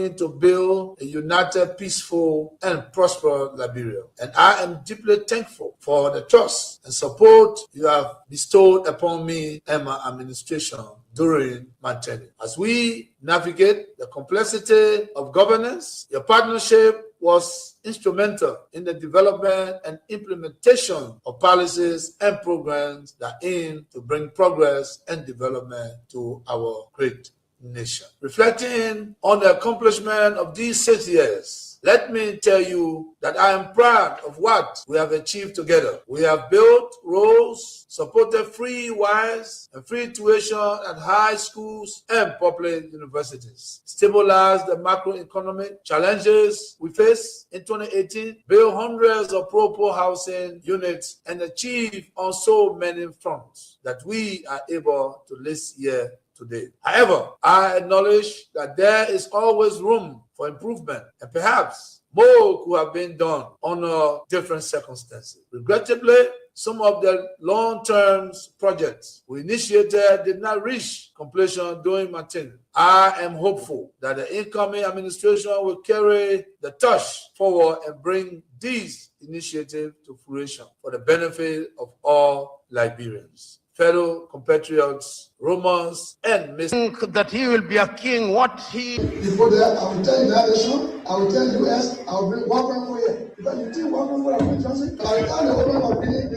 working to build a united, peaceful, and prosperous Liberia. And I am deeply thankful for the trust and support you have bestowed upon me and my administration during my tenure. As we navigate the complexity of governance, your partnership was instrumental in the development and implementation of policies and programs that aim to bring progress and development to our great nation. Reflecting on the accomplishment of these 6 years, let me tell you that I am proud of what we have achieved together. We have built roads, supported free wires and free tuition at high schools and public universities, stabilized the macroeconomic challenges we face in 2018, built hundreds of pro-poor housing units, and achieved on so many fronts that we are able to list here today. However, I acknowledge that there is always room for improvement, and perhaps more could have been done under different circumstances. Regrettably, some of the long-term projects we initiated did not reach completion during my tenure. I am hopeful that the incoming administration will carry the torch forward and bring these initiatives to fruition for the benefit of all Liberians. Fellow compatriots, Romans, and think that he will be a king. What he... Before that, I will tell United Nations, I will tell US, I will bring one for you. Because you think one for I'm just I tell the woman of bring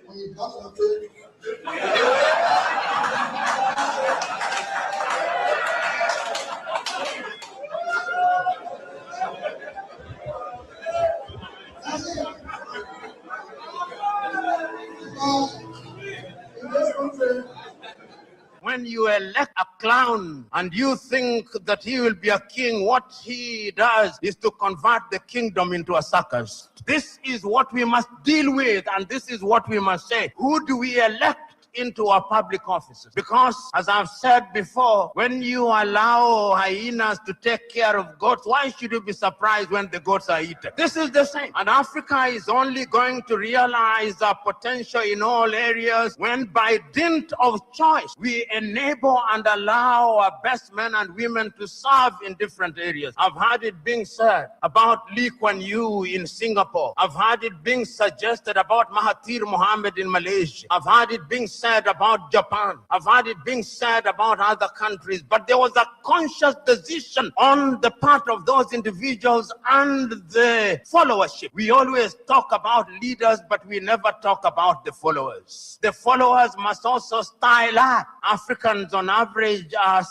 when you come and play. When you elect a clown and you think that he will be a king, what he does is to convert the kingdom into a circus. This is what we must deal with, and this is what we must say. Who do we elect into our public offices? Because, as I've said before, when you allow hyenas to take care of goats, why should you be surprised when the goats are eaten? This is the same. And Africa is only going to realize our potential in all areas when, by dint of choice, we enable and allow our best men and women to serve in different areas. I've heard it being said about Lee Kuan Yew in Singapore. I've heard it being suggested about Mahathir Mohamad in Malaysia. I've heard it being said about Japan. I've heard it being said about other countries, but there was a conscious decision on the part of those individuals and the followership. We always talk about leaders, but we never talk about the followers. The followers must also style up. Africans on average are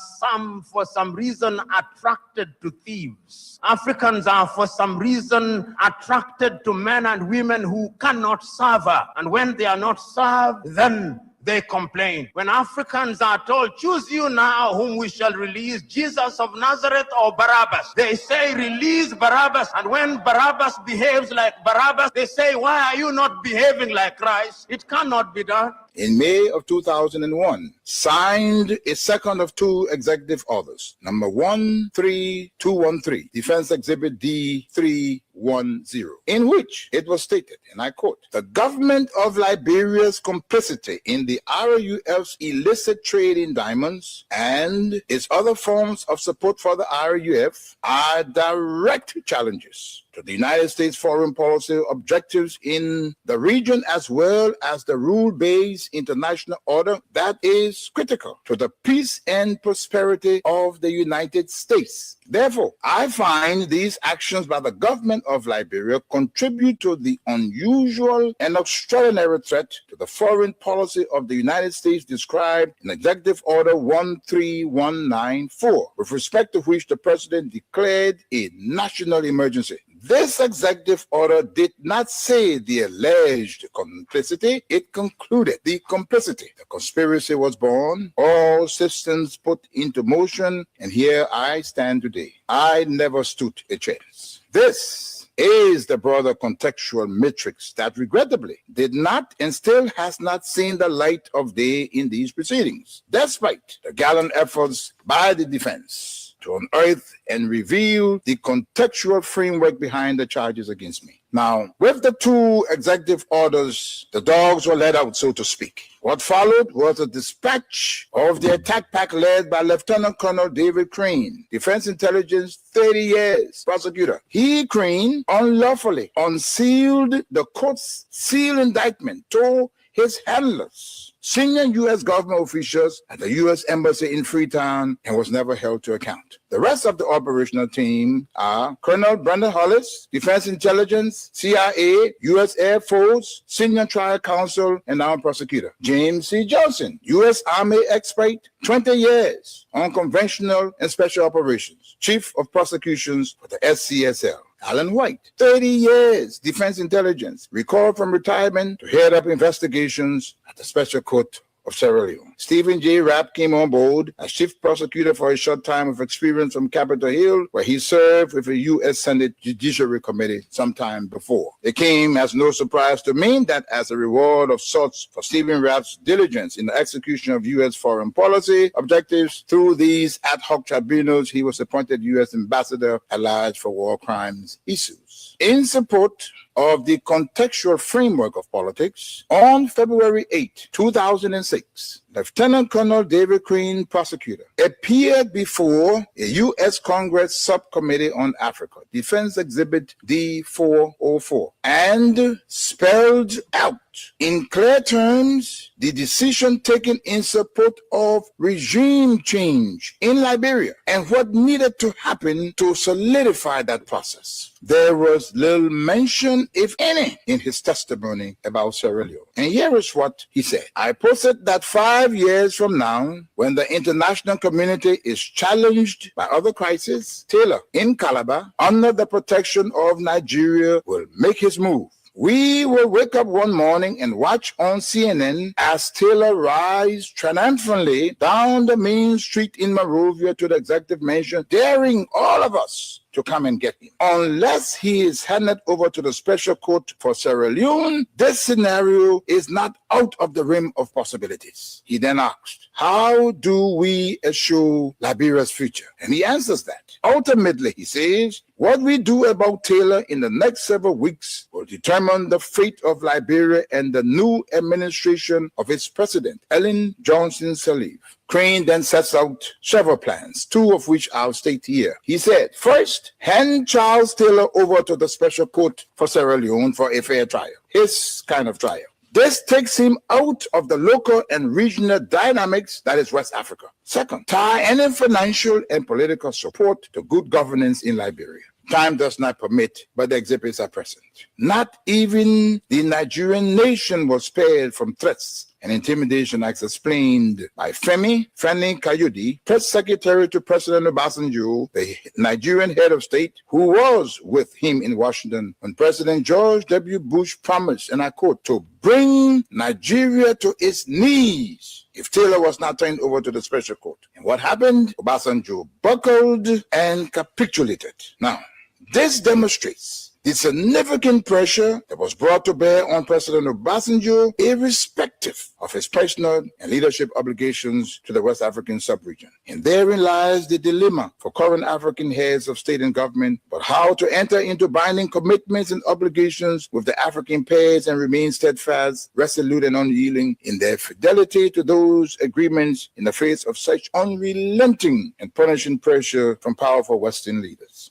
for some reason attracted to thieves. Africans are for some reason attracted to men and women who cannot serve her. And when they are not served, then they complain. When Africans are told, choose you now whom we shall release, Jesus of Nazareth or Barabbas, they say, release Barabbas. And when Barabbas behaves like Barabbas, they say, why are you not behaving like Christ? It cannot be done. In May of 2001, signed a second of two executive orders, number 13213, Defense Exhibit D310, in which it was stated, and I quote, the government of Liberia's complicity in the RUF's illicit trade in diamonds and its other forms of support for the RUF are direct challenges to the United States foreign policy objectives in the region, as well as the rule-based international order that is critical to the peace and prosperity of the United States. Therefore, I find these actions by the government of Liberia contribute to the unusual and extraordinary threat to the foreign policy of the United States described in Executive Order 13194, with respect to which the President declared a national emergency. This executive order did not say the alleged complicity, it concluded the complicity. The conspiracy was born, all systems put into motion, and here I stand today. I never stood a chance. This is the broader contextual matrix that regrettably did not and still has not seen the light of day in these proceedings, despite the gallant efforts by the defense, to unearth and reveal the contextual framework behind the charges against me. Now, with the two executive orders, the dogs were let out, so to speak. What followed was a dispatch of the attack pack led by Lieutenant Colonel David Crane, Defense Intelligence, 30 years, prosecutor. He, Crane, unlawfully unsealed the court's sealed indictment to his handlers, senior U.S. government officials at the U.S. Embassy in Freetown, and was never held to account. The rest of the operational team are Colonel Brandon Hollis, Defense Intelligence, CIA, U.S. Air Force, Senior Trial Counsel, and now prosecutor. James C. Johnson, U.S. Army expert, 20 years on conventional and special operations, Chief of Prosecutions for the SCSL. Alan White, 30 years, Defense Intelligence, recalled from retirement to head up investigations at the Special Court of Sierra Leone. Stephen J. Rapp came on board as chief prosecutor for a short time of experience from Capitol Hill, where he served with the U.S. Senate Judiciary Committee sometime before. It came as no surprise to me that as a reward of sorts for Stephen Rapp's diligence in the execution of U.S. foreign policy objectives through these ad hoc tribunals, he was appointed U.S. Ambassador at Large for War Crimes issues. In support of the contextual framework of politics, on February 8, 2006, Lieutenant Colonel David Crane, prosecutor, appeared before a U.S. Congress Subcommittee on Africa, Defense Exhibit D-404, and spelled out in clear terms the decision taken in support of regime change in Liberia and what needed to happen to solidify that process. There was little mention, if any, in his testimony about Sierra Leone. And here is what he said. I posit that 5 years from now, when the international community is challenged by other crises, Taylor in Calabar, under the protection of Nigeria, will make his move. We will wake up one morning and watch on CNN as Taylor rides triumphantly down the main street in Monrovia to the executive mansion, daring all of us to come and get him. Unless he is handed over to the Special Court for Sierra Leone, this scenario is not out of the realm of possibilities. He then asked, how do we assure Liberia's future? And he answers that. Ultimately, he says, what we do about Taylor in the next several weeks will determine the fate of Liberia and the new administration of its president, Ellen Johnson Sirleaf. Crane then sets out several plans, two of which I'll state here. He said, first, hand Charles Taylor over to the Special Court for Sierra Leone for a fair trial, his kind of trial. This takes him out of the local and regional dynamics that is West Africa. Second, tie any financial and political support to good governance in Liberia. Time does not permit, but the exhibits are present. Not even the Nigerian nation was spared from threats and intimidation, as explained by Femi Kayode, press secretary to President Obasanjo, the Nigerian head of state, who was with him in Washington when President George W. Bush promised, and I quote, to bring Nigeria to its knees if Taylor was not turned over to the Special Court. And what happened? Obasanjo buckled and capitulated. Now, this demonstrates the significant pressure that was brought to bear on President Obasanjo, irrespective of his personal and leadership obligations to the West African sub-region. And therein lies the dilemma for current African heads of state and government, but how to enter into binding commitments and obligations with the African pairs and remain steadfast, resolute, and unyielding in their fidelity to those agreements in the face of such unrelenting and punishing pressure from powerful Western leaders.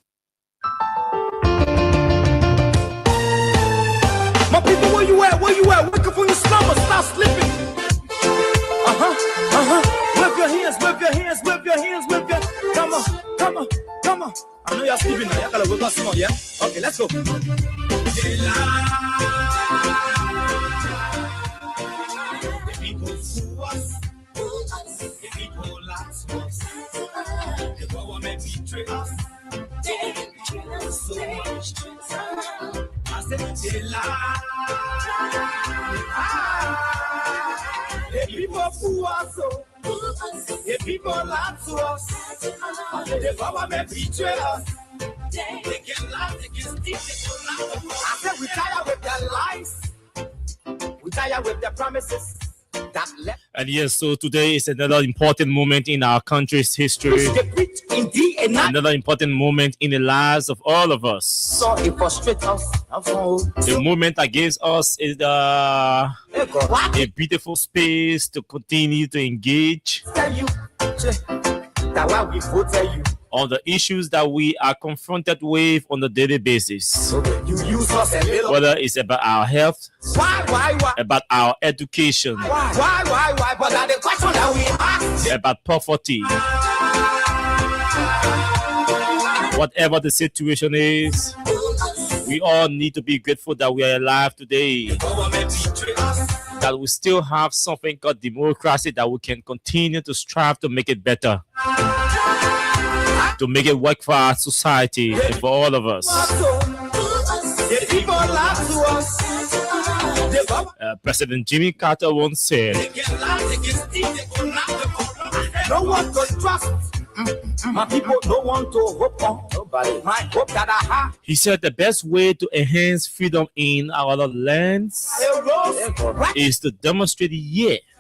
My people, where you at? Where you at? Wake up from your slumber, stop sleeping. Whip your hands, whip your hands, whip your hands, whip your. Come on, come on, come on. I know y'all sleeping now. Y'all gotta whip up some more, yeah? Okay, let's go. The people fool us. The people lie to us. The government betray us. So much. I said they lie. The people fool us. The people lie to us. The government betray us. They can lie, they can steal, they can lie. I said we tired with their lies. We tired with their promises. And yes, so today is another important moment in our country's history. it indeed a night. Another important moment in the lives of all of us. So it frustrates us. The movement against us is a beautiful space to continue to engage Tell you that why we voted you. on the issues that we are confronted with on a daily basis. You use us a little. Whether it's about our health, Why? about our education, Why? But that the question that we ask. about poverty. Whatever the situation is, we all need to be grateful that we are alive today. That we still have something called democracy, that we can continue to strive to make it better, to make it work for our society and for all of us. The people lie to us. President Jimmy Carter once said, No one to trust. My people don't want to hope on nobody. My hope that I have. he said the best way to enhance freedom in our lands is to demonstrate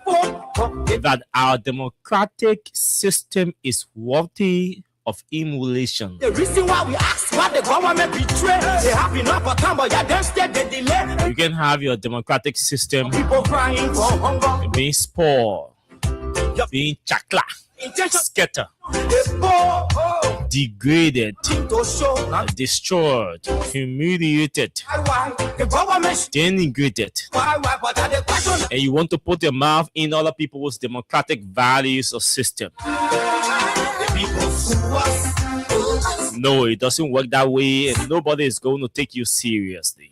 that our democratic system is worthy of emulation. The reason why we ask why the government betray, they have enough of time, but yeah, then instead they delay. You can have your democratic system People crying for hunger. being spoiled, being chakla, scatter, degraded, To show destroyed, humiliated, why the government. denigrated, Why? But that the question. and you want to put your mouth in other people's democratic values or system. The people sue us. No, it doesn't work that way, and nobody is going to take you seriously.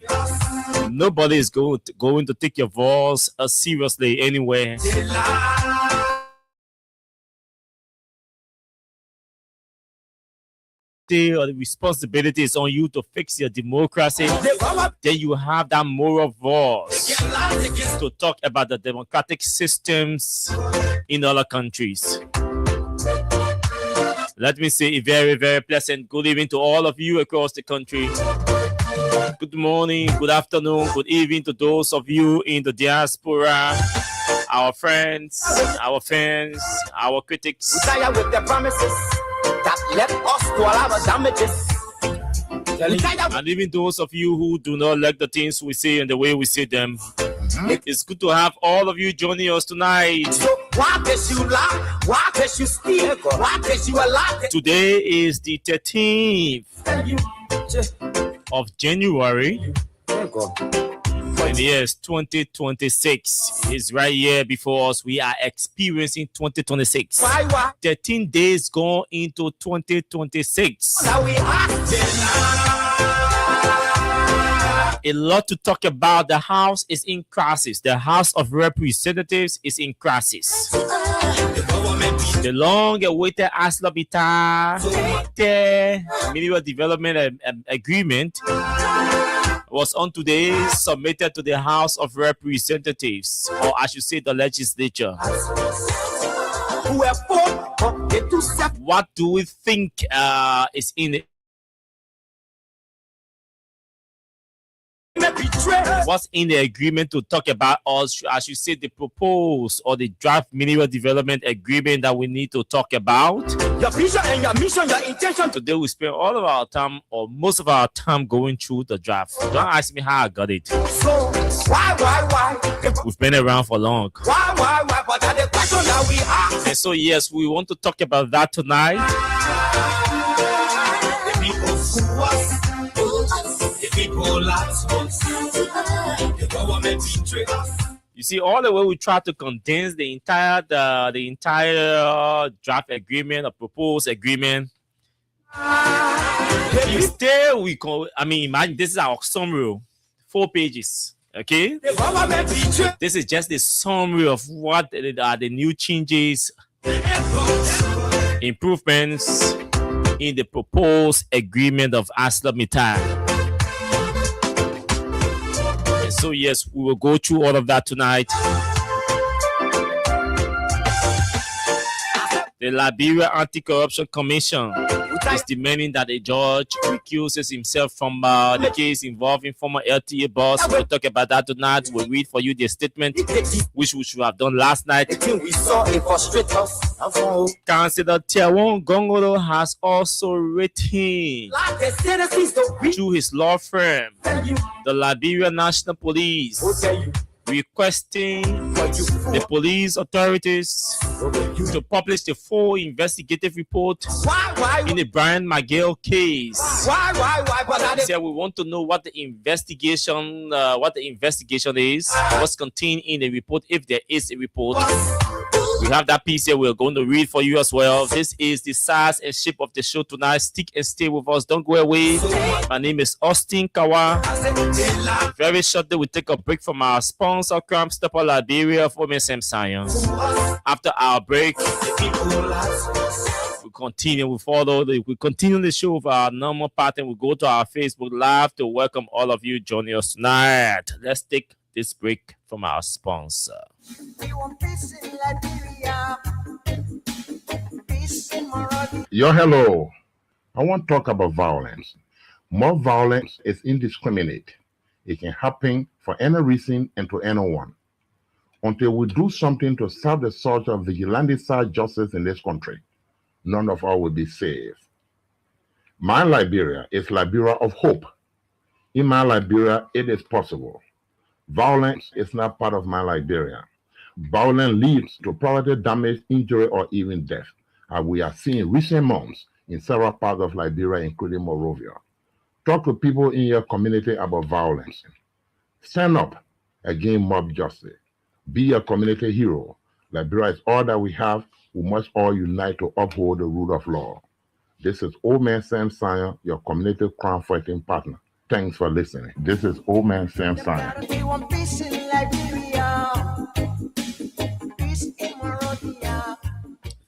Nobody is going to take your voice seriously anywhere. They lie. Or the responsibility is on you to fix your democracy. The government Then you have that moral voice get lies against. to talk about the democratic systems in other countries. Let me say a very, very pleasant good evening to all of you across the country. Good morning, good afternoon, good evening to those of you in the diaspora, our friends, our fans, our critics. Retire with the promises that left us to allow the damages. Retire And even those of you who do not like the things we say and the way we say them, it's good to have all of you joining us tonight. so why does you lie? Why does you steal? Why does you lie? Today is the 13th Tell you. of January, and the year is 2026. It's right here before us. We are experiencing 2026. Why? 13 days going into 2026. Now we ask. A lot to talk about. The House is in crisis. The House of Representatives is in crisis. The long-awaited ArcelorMittal Mineral Development Agreement was on today submitted to the House of Representatives, or I should say the legislature. Who have fought the two separate. What do we think is in it? Betray. What's in the agreement to talk about, or I should say the proposed or the draft mineral development agreement that we need to talk about? Your vision and your mission, your intention. Today we spend all of our time, or most of our time, going through the draft. Don't ask me how I got it. So why? We've been around for long. Why? But that the question that we ask. And so yes, we want to talk about that tonight. The people sue us. The people lie to us. The government betray us. You see, all the way we try to condense the entire draft agreement or proposed agreement. Still, imagine this is our summary, 4 pages. Okay, The government betray. this is just the summary of what are the new changes, improvements in the proposed agreement of ArcelorMittal. And so yes, we will go through all of that tonight. The Liberia Anti-Corruption Commission is demanding that the judge recuses himself from the case involving former LTA boss. We'll talk about that tonight. We'll read for you the statement, which we should have done last night. Councillor Tiawon Gongolo has also written to his law firm, the Liberia National Police, requesting the police authorities to publish the full investigative report in the Brian Magel case. So we want to know what the investigation is, what's contained in the report, if there is a report. We have that piece here we're going to read for you as well. This is the size and shape of the show tonight. Stick and stay with us. Don't go away. My name is Austin Kawa. Very shortly, we take a break from our sponsor, Crime Stopper Liberia of OMSM Science. After our break, we continue the show with our normal pattern. We go to our Facebook Live to welcome all of you joining us tonight. Let's take this break from our sponsor. Hello. I want to talk about violence. More violence is indiscriminate. It can happen for any reason and to anyone. Until we do something to stop the surge of vigilante-style justice in this country, none of us will be safe. My Liberia is Liberia of hope. In my Liberia, it is possible. Violence is not part of my Liberia. Violence leads to property damage, injury, or even death, as we are seeing in recent months in several parts of Liberia, including Monrovia. Talk to people in your community about violence. Stand up against mob justice. Be a community hero. Liberia is all that we have. We must all unite to uphold the rule of law. This is Old Man Sam Sion, your community crime fighting partner. Thanks for listening. This is Old Man Sam Sion.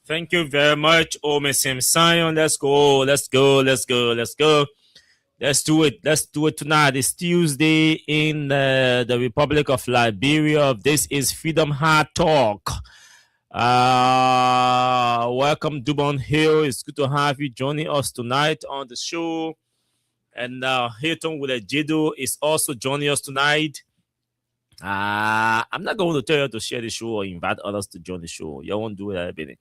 Thank you very much, Old Man Sam Sion. Let's go. Let's do it tonight. It's Tuesday in the Republic of Liberia. This is Freedom Hard Talk. Welcome, Dubon Hill. It's good to have you joining us tonight on the show. And Hilton with a Jido is also joining us tonight. I'm not going to tell you to share the show or invite others to join the show. You won't do that, baby.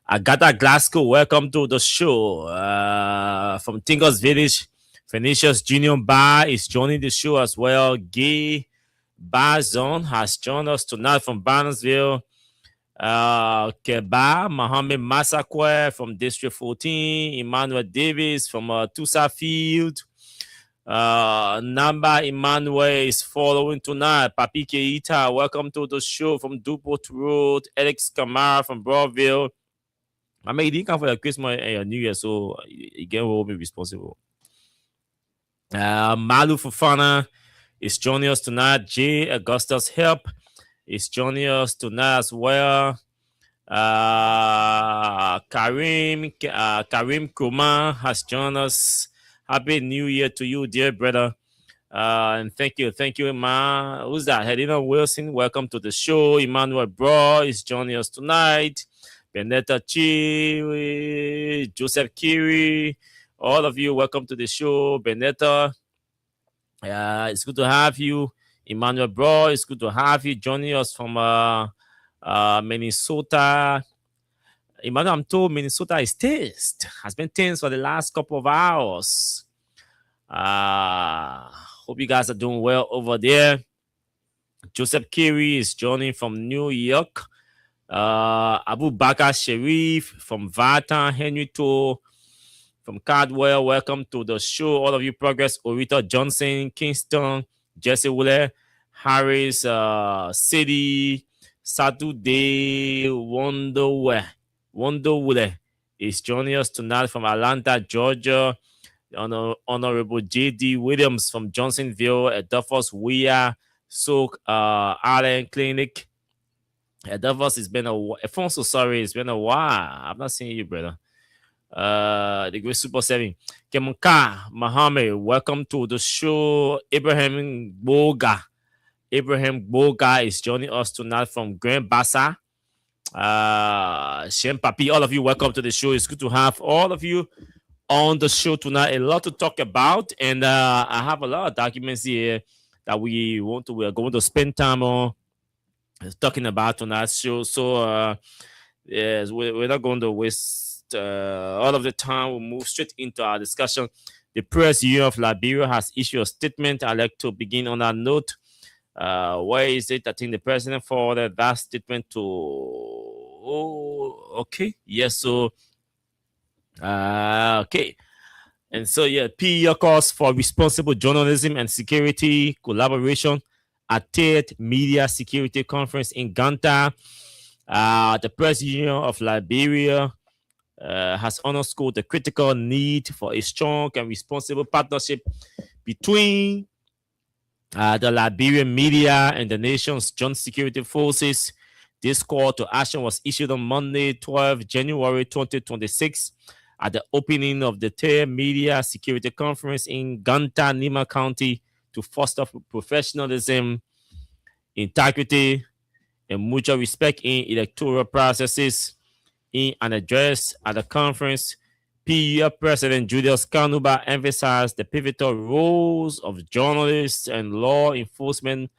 Agatha Glasgow, welcome to the show. From Tingles Village, Phoenicia's Junior Bar is joining the show as well. Gay Bar Zone has joined us tonight from Barnesville. Keba Mohammed Massacre from District 14. Emmanuel Davis from Tusa Field. Namba Emmanuel is following tonight. Papi Keita, welcome to the show from Dupont Road. Alex Kamara from Broadville. I mean, you didn't come for your Christmas and your New Year, so you can hold me responsible. Malu Fofana is joining us tonight. J. Augustus Help is joining us tonight as well. Karim Kuma has joined us. Happy New Year to you, dear brother. And thank you, Ma. Who's that? Helena Wilson, welcome to the show. Emmanuel Bro is joining us tonight. Benetta Chi, Joseph Kiri, all of you, welcome to the show. Benetta, it's good to have you. Emmanuel Bro, it's good to have you joining us from Minnesota. Emmanuel, I'm told Minnesota is tense. Has been tense for the last couple of hours. Hope you guys are doing well over there. Joseph Kiri is joining from New York. Abu Bakar Sharif from Vartan, Henry To from Cardwell, welcome to the show. All of you, Progress, Orita Johnson, Kingston, Jesse Wule, Harris, City, Saturday, Wonderwule is joining us tonight from Atlanta, Georgia. Honorable J.D. Williams from Johnsonville, Adolphus Weah, Soak, Allen Clinic. Adolphus, it's been a while. Alfonso, sorry, it's been a while. I'm not seeing you, brother. The Great Super 7. Kemunka Mohammed, welcome to the show. Abraham Boga is joining us tonight from Grand Bassa. Shem Papi, all of you, welcome to the show. It's good to have all of you on the show tonight. A lot to talk about, and I have a lot of documents here that we are going to spend time on talking about tonight's show. So yes, we're not going to waste all of the time. We'll move straight into our discussion. The Press Union of Liberia has issued a statement. I'd like to begin on that note. Where is it? I think the president forwarded that statement to. Oh, okay. Yes. So, okay. And so, yeah, PEO calls for responsible journalism and security collaboration at Third Media Security Conference in Ganta. The Press Union of Liberia has underscored the critical need for a strong and responsible partnership between the Liberian media and the nation's joint security forces. This call to action was issued on Monday, 12 January 2026 at the opening of the Third Media Security Conference in Ganta, Nima County, to foster professionalism, integrity, and mutual respect in electoral processes. In an address at the conference, PUF President Julius Kanuba emphasized the pivotal roles of journalists and law enforcement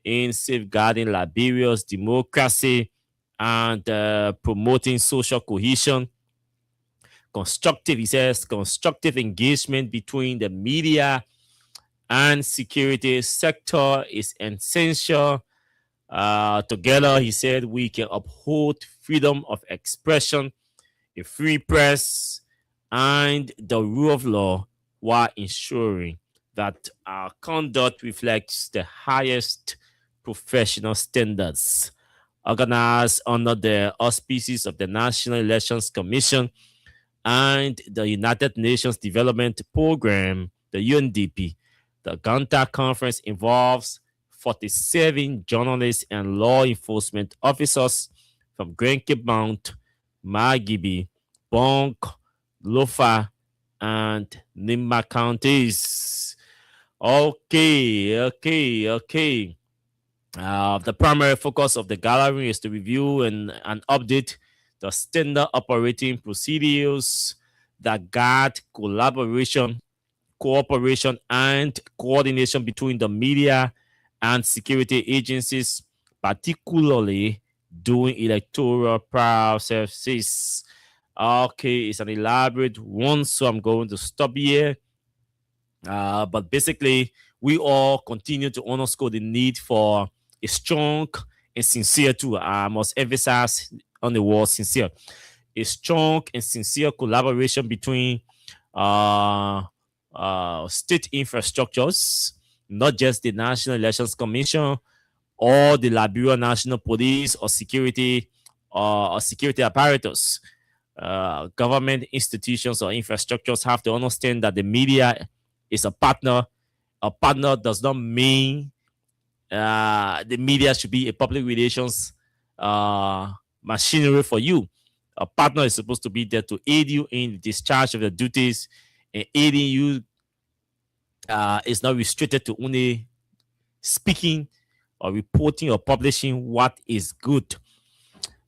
in safeguarding Liberia's democracy and promoting social cohesion. He says, constructive engagement between the media and security sector is essential. Together, he said, we can uphold freedom of expression, a free press, and the rule of law while ensuring that our conduct reflects the highest professional standards. Organized under the auspices of the National Elections Commission and the United Nations Development Program, the UNDP, the Ganta Conference involves 47 journalists and law enforcement officers from Grand Cape Mount, Margibi, Bonk, Lofa, and Nimba counties. Okay. The primary focus of the gathering is to review and update the standard operating procedures that guide collaboration, cooperation, and coordination between the media and security agencies, particularly during electoral processes. Okay, it's an elaborate one, so I'm going to stop here. But basically, we all continue to underscore the need for a strong and sincere, too. I must emphasize on the word sincere. A strong and sincere collaboration between state infrastructures, not just the National Elections Commission or the Liberia National Police or security apparatus. Government institutions or infrastructures have to understand that the media is a partner. A partner does not mean the media should be a public relations machinery for you. A partner is supposed to be there to aid you in the discharge of the duties, and aiding you is not restricted to only speaking or reporting or publishing what is good.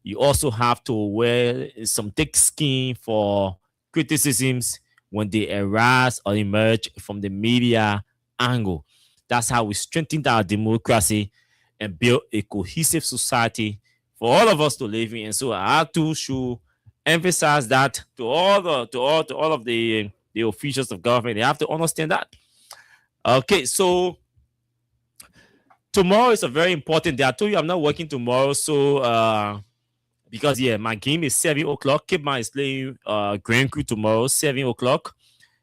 You also have to wear some thick skin for criticisms when they arise or emerge from the media angle. That's how we strengthen our democracy and build a cohesive society for all of us to live in. And so I too should emphasize that to all of the officials of government. They have to understand that. Okay, so tomorrow is a very important day. I told you I'm not working tomorrow, so because my game is 7 o'clock. Cape Mount is playing Grand Crew tomorrow, 7 o'clock.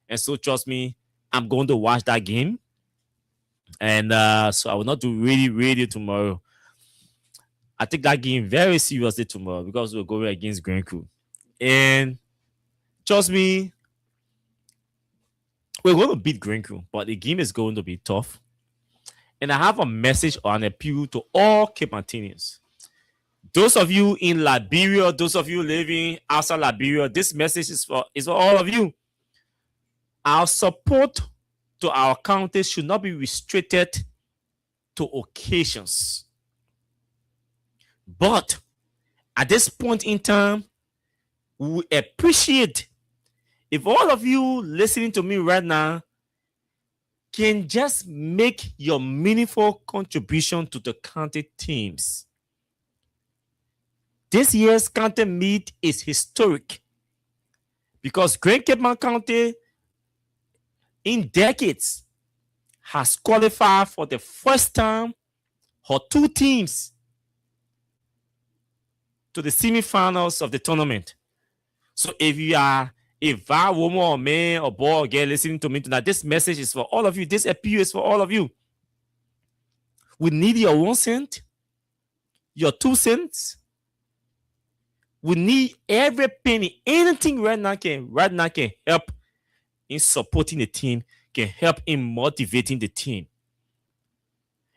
And so trust me, I'm going to watch that game. And so I will not do radio tomorrow. I take that game very seriously tomorrow because we're going against Grand Crew. And trust me, we're going to beat Grand Crew, but the game is going to be tough. And I have a message or an appeal to all Cape Mountainians. Those of you in Liberia, those of you living outside Liberia, this message is for all of you. Our support to our county should not be restricted to occasions. But at this point in time, we appreciate If all of you listening to me right now can just make your meaningful contribution to the county teams, this year's county meet is historic because Grand Cape Mount County in decades has qualified for the first time for 2 teams to the semifinals of the tournament. So if you are a VAR woman or man or boy or girl listening to me tonight, this message is for all of you. This appeal is for all of you. We need your 1 cent, your 2 cents. We need every penny. Anything right now can help in supporting the team, can help in motivating the team.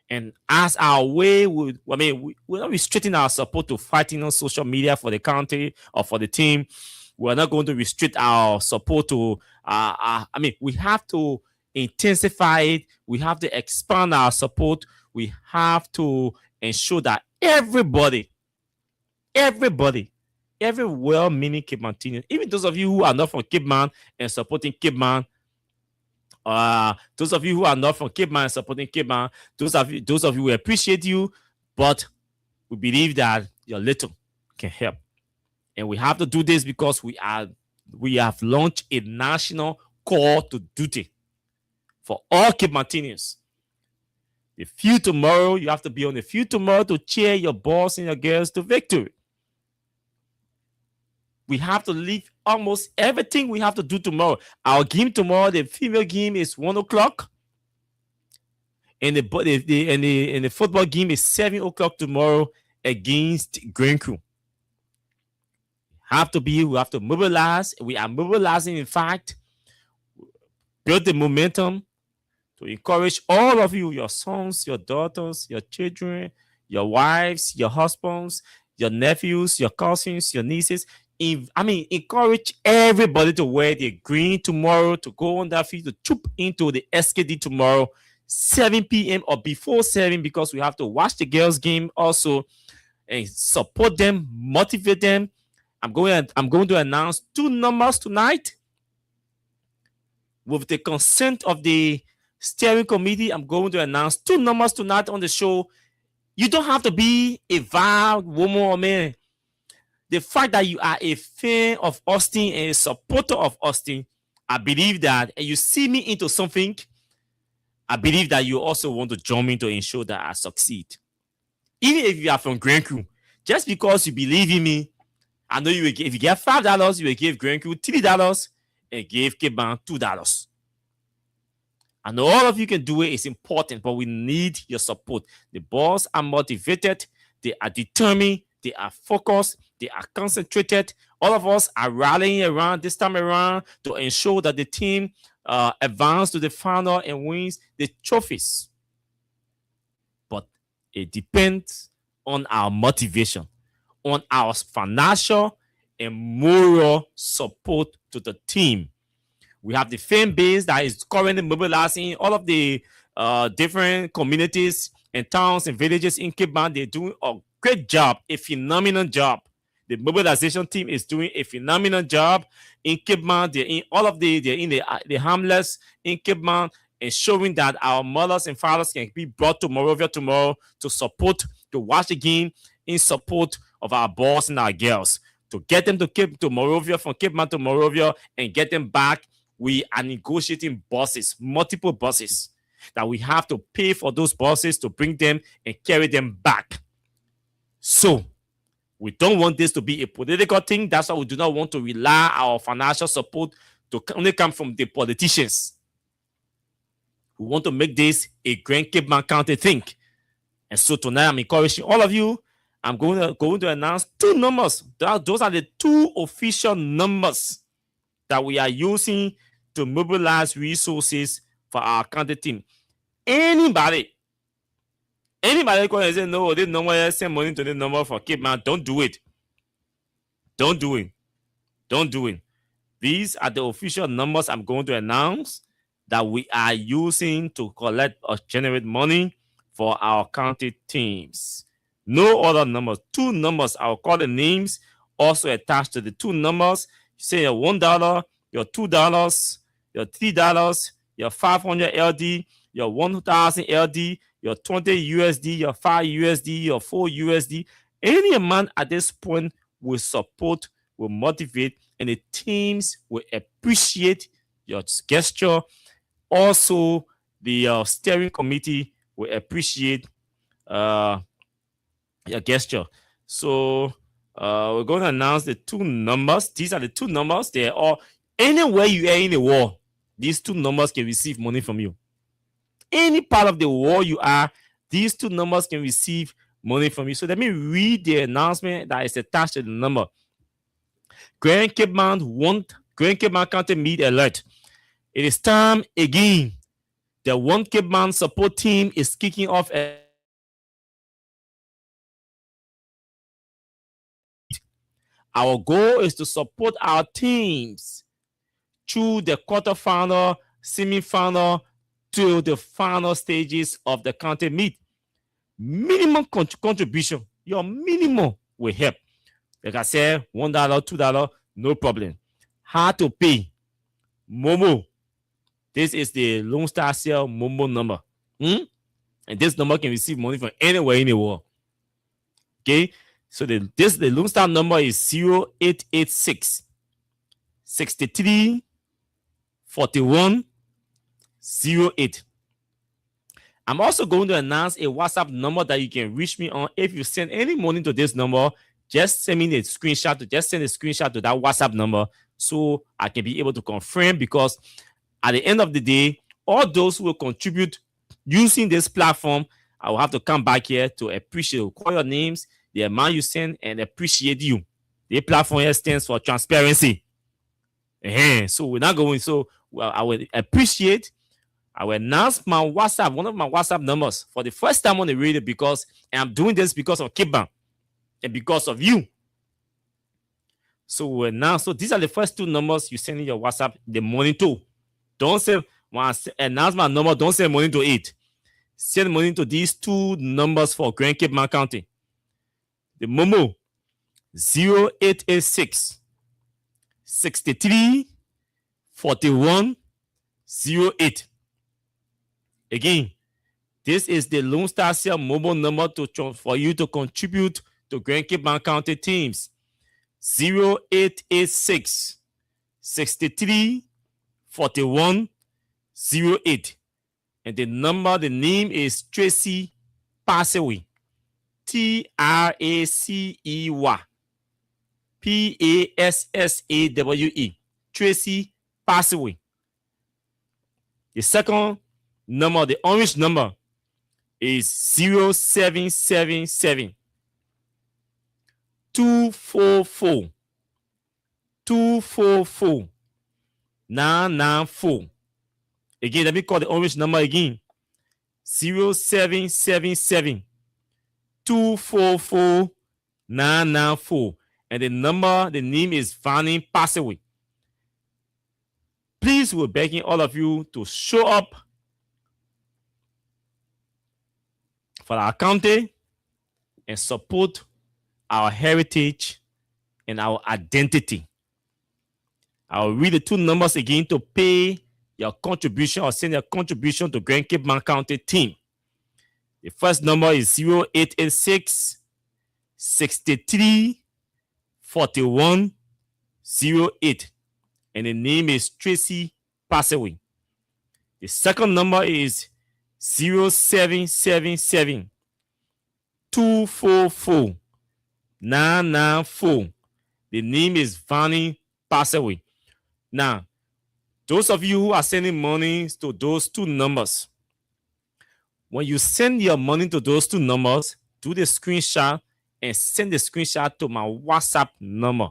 And as our way, we're not restricting our support to fighting on social media for the county or for the team. We're not going to restrict our support to, we have to intensify it. We have to expand our support. We have to ensure that everybody, every well-meaning Cape Mountainean, even those of you who are not from Cape Mount and supporting Cape Mount, those of you who are not from Cape Mount and supporting Cape Mount, those of you, we appreciate you, but we believe that your little can help. And we have to do this because we have launched a national call to duty for all Cape Mountaineans. The field tomorrow, you have to be on the field tomorrow to cheer your boys and your girls to victory. We have to leave almost everything we have to do tomorrow. Our game tomorrow, the female game is 1 o'clock. And the football game is 7 o'clock tomorrow against Grand Crew. We have to mobilize. We are mobilizing, in fact, build the momentum to encourage all of you, your sons, your daughters, your children, your wives, your husbands, your nephews, your cousins, your nieces. Encourage everybody to wear the green tomorrow, to go on that field, to troop into the SKD tomorrow, 7 p.m. or before 7, because we have to watch the girls' game also and support them, motivate them. I'm going to announce 2 numbers tonight. With the consent of the steering committee, I'm going to announce 2 numbers tonight on the show. You don't have to be a VAR woman or man. The fact that you are a fan of Austin and a supporter of Austin, I believe that, and you see me into something, I believe that you also want to join me to ensure that I succeed. Even if you are from Grand Crew, just because you believe in me, I know you will give, if you get $5, you will give Grand Crew $3 and give Cape Mount $2. I know all of you can do it. It's important, but we need your support. The boys are motivated. They are determined. They are focused. They are concentrated. All of us are rallying around this time around to ensure that the team advances to the final and wins the trophies. But it depends on our motivation, on our financial and moral support to the team. We have the fan base that is currently mobilizing all of the different communities and towns and villages in Cape Mount. They're doing a great job, a phenomenal job. The mobilization team is doing a phenomenal job in Cape Mount. They're in the hamlets in Cape Mount, ensuring that our mothers and fathers can be brought to Monrovia tomorrow to support, to watch the game in support of our boys and our girls. To get them to Monrovia, from Cape Mount to Monrovia, and get them back, we are negotiating buses, multiple buses, that we have to pay for those buses to bring them and carry them back. So, we don't want this to be a political thing. That's why we do not want to rely our financial support to only come from the politicians. We want to make this a Grand Cape Mount County thing. And so tonight, I'm encouraging all of you. I'm going to announce 2 numbers. Those are the 2 official numbers that we are using to mobilize resources for our county team. Anybody going to say, no, this number, send money to the number for Cape Mount, don't do it. Don't do it. Don't do it. These are the official numbers I'm going to announce that we are using to collect or generate money for our county teams. No other numbers. 2 numbers. I'll call the names also attached to the 2 numbers. You say $1, your $2, your $3, your 500 LD, your 1,000 LD, your 20 USD, your 5 USD, your 4 USD. Any amount at this point will support, will motivate, and the teams will appreciate your gesture. Also, the steering committee will appreciate your gesture. So we're going to announce the two numbers. These are the two numbers. They're all anywhere you are in the world. These two numbers can receive money from you. Any part of the world you are, these two numbers can receive money from you. So let me read the announcement that is attached to the number. Grand Cape Mount County Meet Alert. It is time again. The One Cape Mount support team is kicking off. Our goal is to support our teams through the quarterfinal, semi-final, to the final stages of the county meet. Minimum contribution, your minimum will help. Like I said, $1, $2, no problem. How to pay? Momo. This is the Lone Star Cell Momo number. And this number can receive money from anywhere in the world. Okay, so the Lone Star number is 0886 63 41 08. I'm also going to announce a WhatsApp number that you can reach me on. If you send any money to this number, just send me the screenshot. Just send a screenshot to that WhatsApp number so I can be able to confirm, because at the end of the day, all those who will contribute using this platform, I will have to come back here to appreciate, call your names, the amount you send, and appreciate you. The platform here stands for transparency. So we're not going. So I will appreciate. I will announce my WhatsApp, one of my WhatsApp numbers for the first time on the radio, because I'm doing this because of Cape Mount and because of you. So now, so these are the first two numbers you send in your WhatsApp the morning to. Don't say, when I announce my number, don't send money to it. Send money to these two numbers for Grand Cape Mount County. The Momo 0886 63 41 08. Again, this is the Lone Star Cell mobile number for you to contribute to Grand Cape Mount County teams. 0886 63 41 08. And the name is Tracy Passaway. Tracey Passawe. Tracy Passaway. The second number, the orange number, is 0777 244 994. Again, let me call the orange number again. 0777 244 994. And the name is Vanny Passaway. Please, we're begging all of you to show up for our county and support our heritage and our identity. I'll read the two numbers again to pay your contribution or send your contribution to Grand Cape Mount County team. The first number is 0886 63 41 08. And the name is Tracy Passaway. The second number is 0777 244 994. The name is Vanny Passaway. Now, those of you who are sending money to those two numbers, when you send your money to those two numbers, do the screenshot and send the screenshot to my WhatsApp number.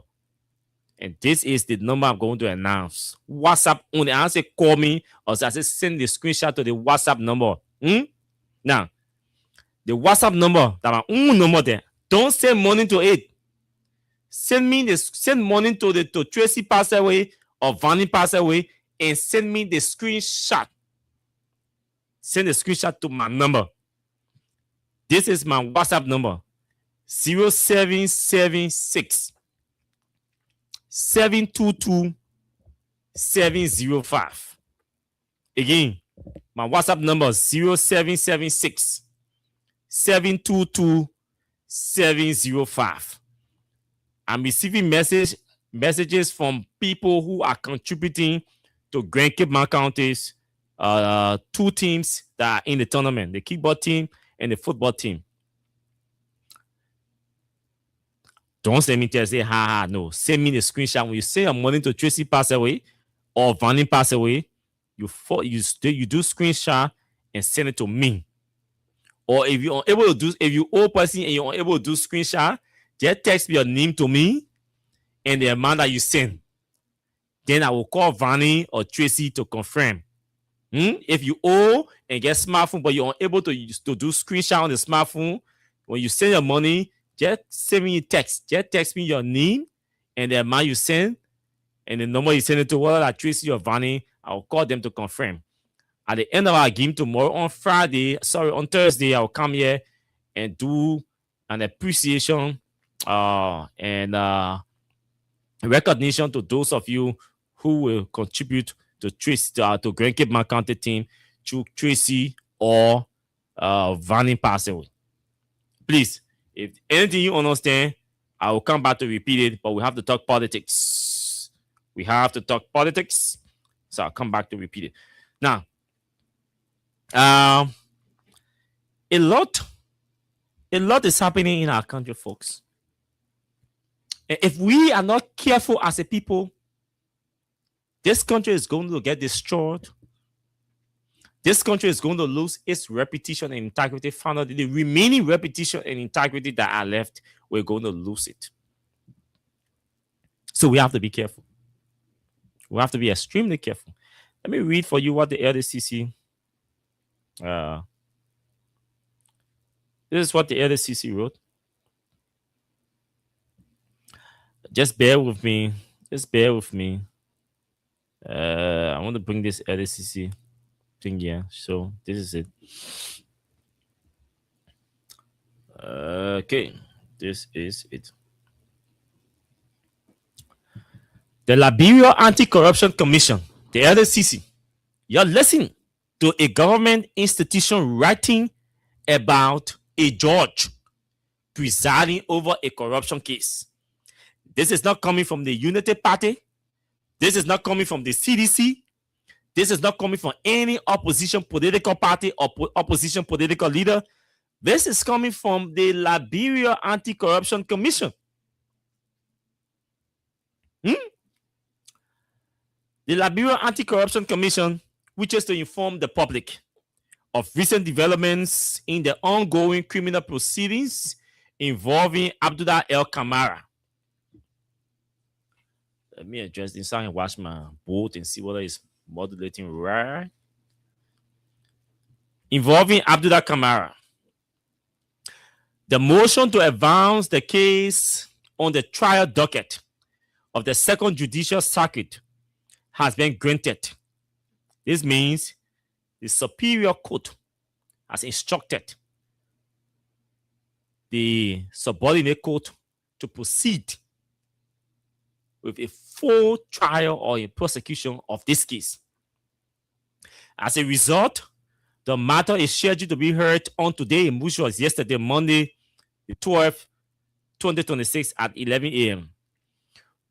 And this is the number I'm going to announce. WhatsApp only. I say call me, or I say send the screenshot to the WhatsApp number. Now, the WhatsApp number, that my own number there. Don't send money to it. Send money to Tracy Passaway or Vanny Passaway, and send me the screenshot. Send the screenshot to my number. This is my WhatsApp number. 0776 722 705. Again, my WhatsApp number is 0776 722 705. I'm receiving messages from people who are contributing to Grand Cape Mount County's two teams that are in the tournament, the kickball team and the football team. Don't send me to say, no. Send me the screenshot. When you say your money to Tracy pass away or Vanny pass away, you do screenshot and send it to me. Or if you're unable to do, if you old person and you're unable to do screenshot, just text your name to me and the amount that you send. Then I will call Vanny or Tracy to confirm. If you owe and get smartphone, but you're unable to do screenshot on the smartphone, when you send your money, just send me a text. Just text me your name and the amount you send and the number you send it to, whether that Tracy or Vanny. I'll call them to confirm. At the end of our game tomorrow on Thursday, I'll come here and do an appreciation and recognition to those of you who will contribute to Tracy to Grand Cape Mount County team through Tracy or Vanny pass away. Please, if anything you understand, I will come back to repeat it, but we have to talk politics. We have to talk politics, so I'll come back to repeat it. Now, a lot is happening in our country, folks. If we are not careful as a people, this country is going to get destroyed. This country is going to lose its reputation and integrity. Finally, the remaining reputation and integrity that are left, we're going to lose it. So we have to be careful. We have to be extremely careful. Let me read for you what the LDCC. This is what the LDCC wrote. Just bear with me. Just bear with me. I want to bring this LDCC thing here. So this is it. Okay, this is it. The Liberia Anti-Corruption Commission, the LDCC. You're listening to a government institution writing about a judge presiding over a corruption case. This is not coming from the Unity Party. This is not coming from the CDC. This is not coming from any opposition political party or opposition political leader. This is coming from the Liberia Anti-Corruption Commission. The Liberia Anti-Corruption Commission wishes to inform the public of recent developments in the ongoing criminal proceedings involving Abdullah El Kamara. Let me adjust this and watch my boat and see whether it's modulating right. Involving Abdullah Kamara. The motion to advance the case on the trial docket of the Second Judicial Circuit has been granted. This means the Superior Court has instructed the subordinate court to proceed with a full trial or a prosecution of this case. As a result, the matter is scheduled to be heard on today, which was yesterday, Monday, the 12th, 2026 at 11 a.m.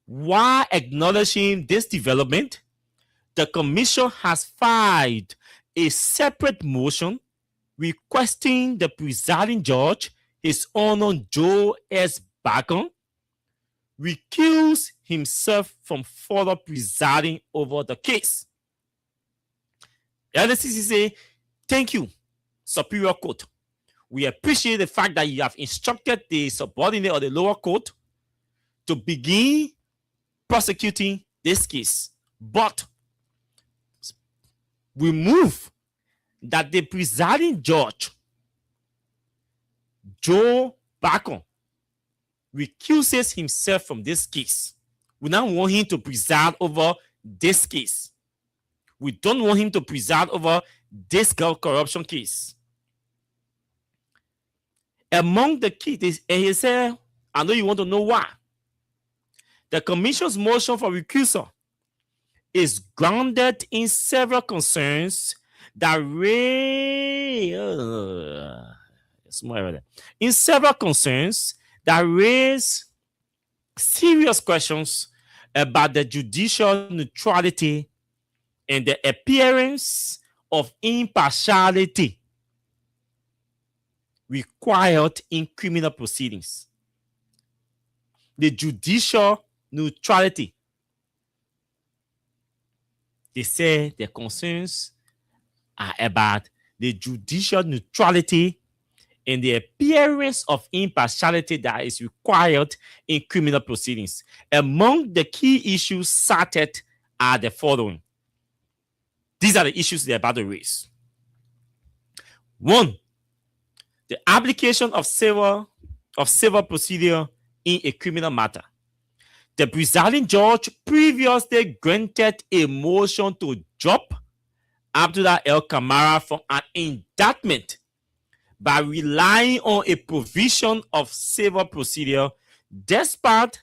While acknowledging this development, the commission has filed a separate motion requesting the presiding judge, His Honor Joe S. Bacon, recuse himself from further presiding over the case. The LDCC say, thank you, Superior Court. We appreciate the fact that you have instructed the subordinate or the lower court to begin prosecuting this case. But we move that the presiding judge, Joe Bacon, recuses himself from this case. We now want him to preside over this case. We don't want him to preside over this corruption case. Among the keys, and he said, I know you want to know why. The commission's motion for recusal is grounded in several concerns that raise serious questions about the judicial neutrality and the appearance of impartiality required in criminal proceedings. The judicial neutrality. They say the concerns are about the judicial neutrality and the appearance of impartiality that is required in criminal proceedings. Among the key issues cited are the following. These are the issues they're about to raise. 1. The application of civil procedure in a criminal matter. The presiding judge previously granted a motion to drop Abdullah El Kamara from an indictment by relying on a provision of civil procedure despite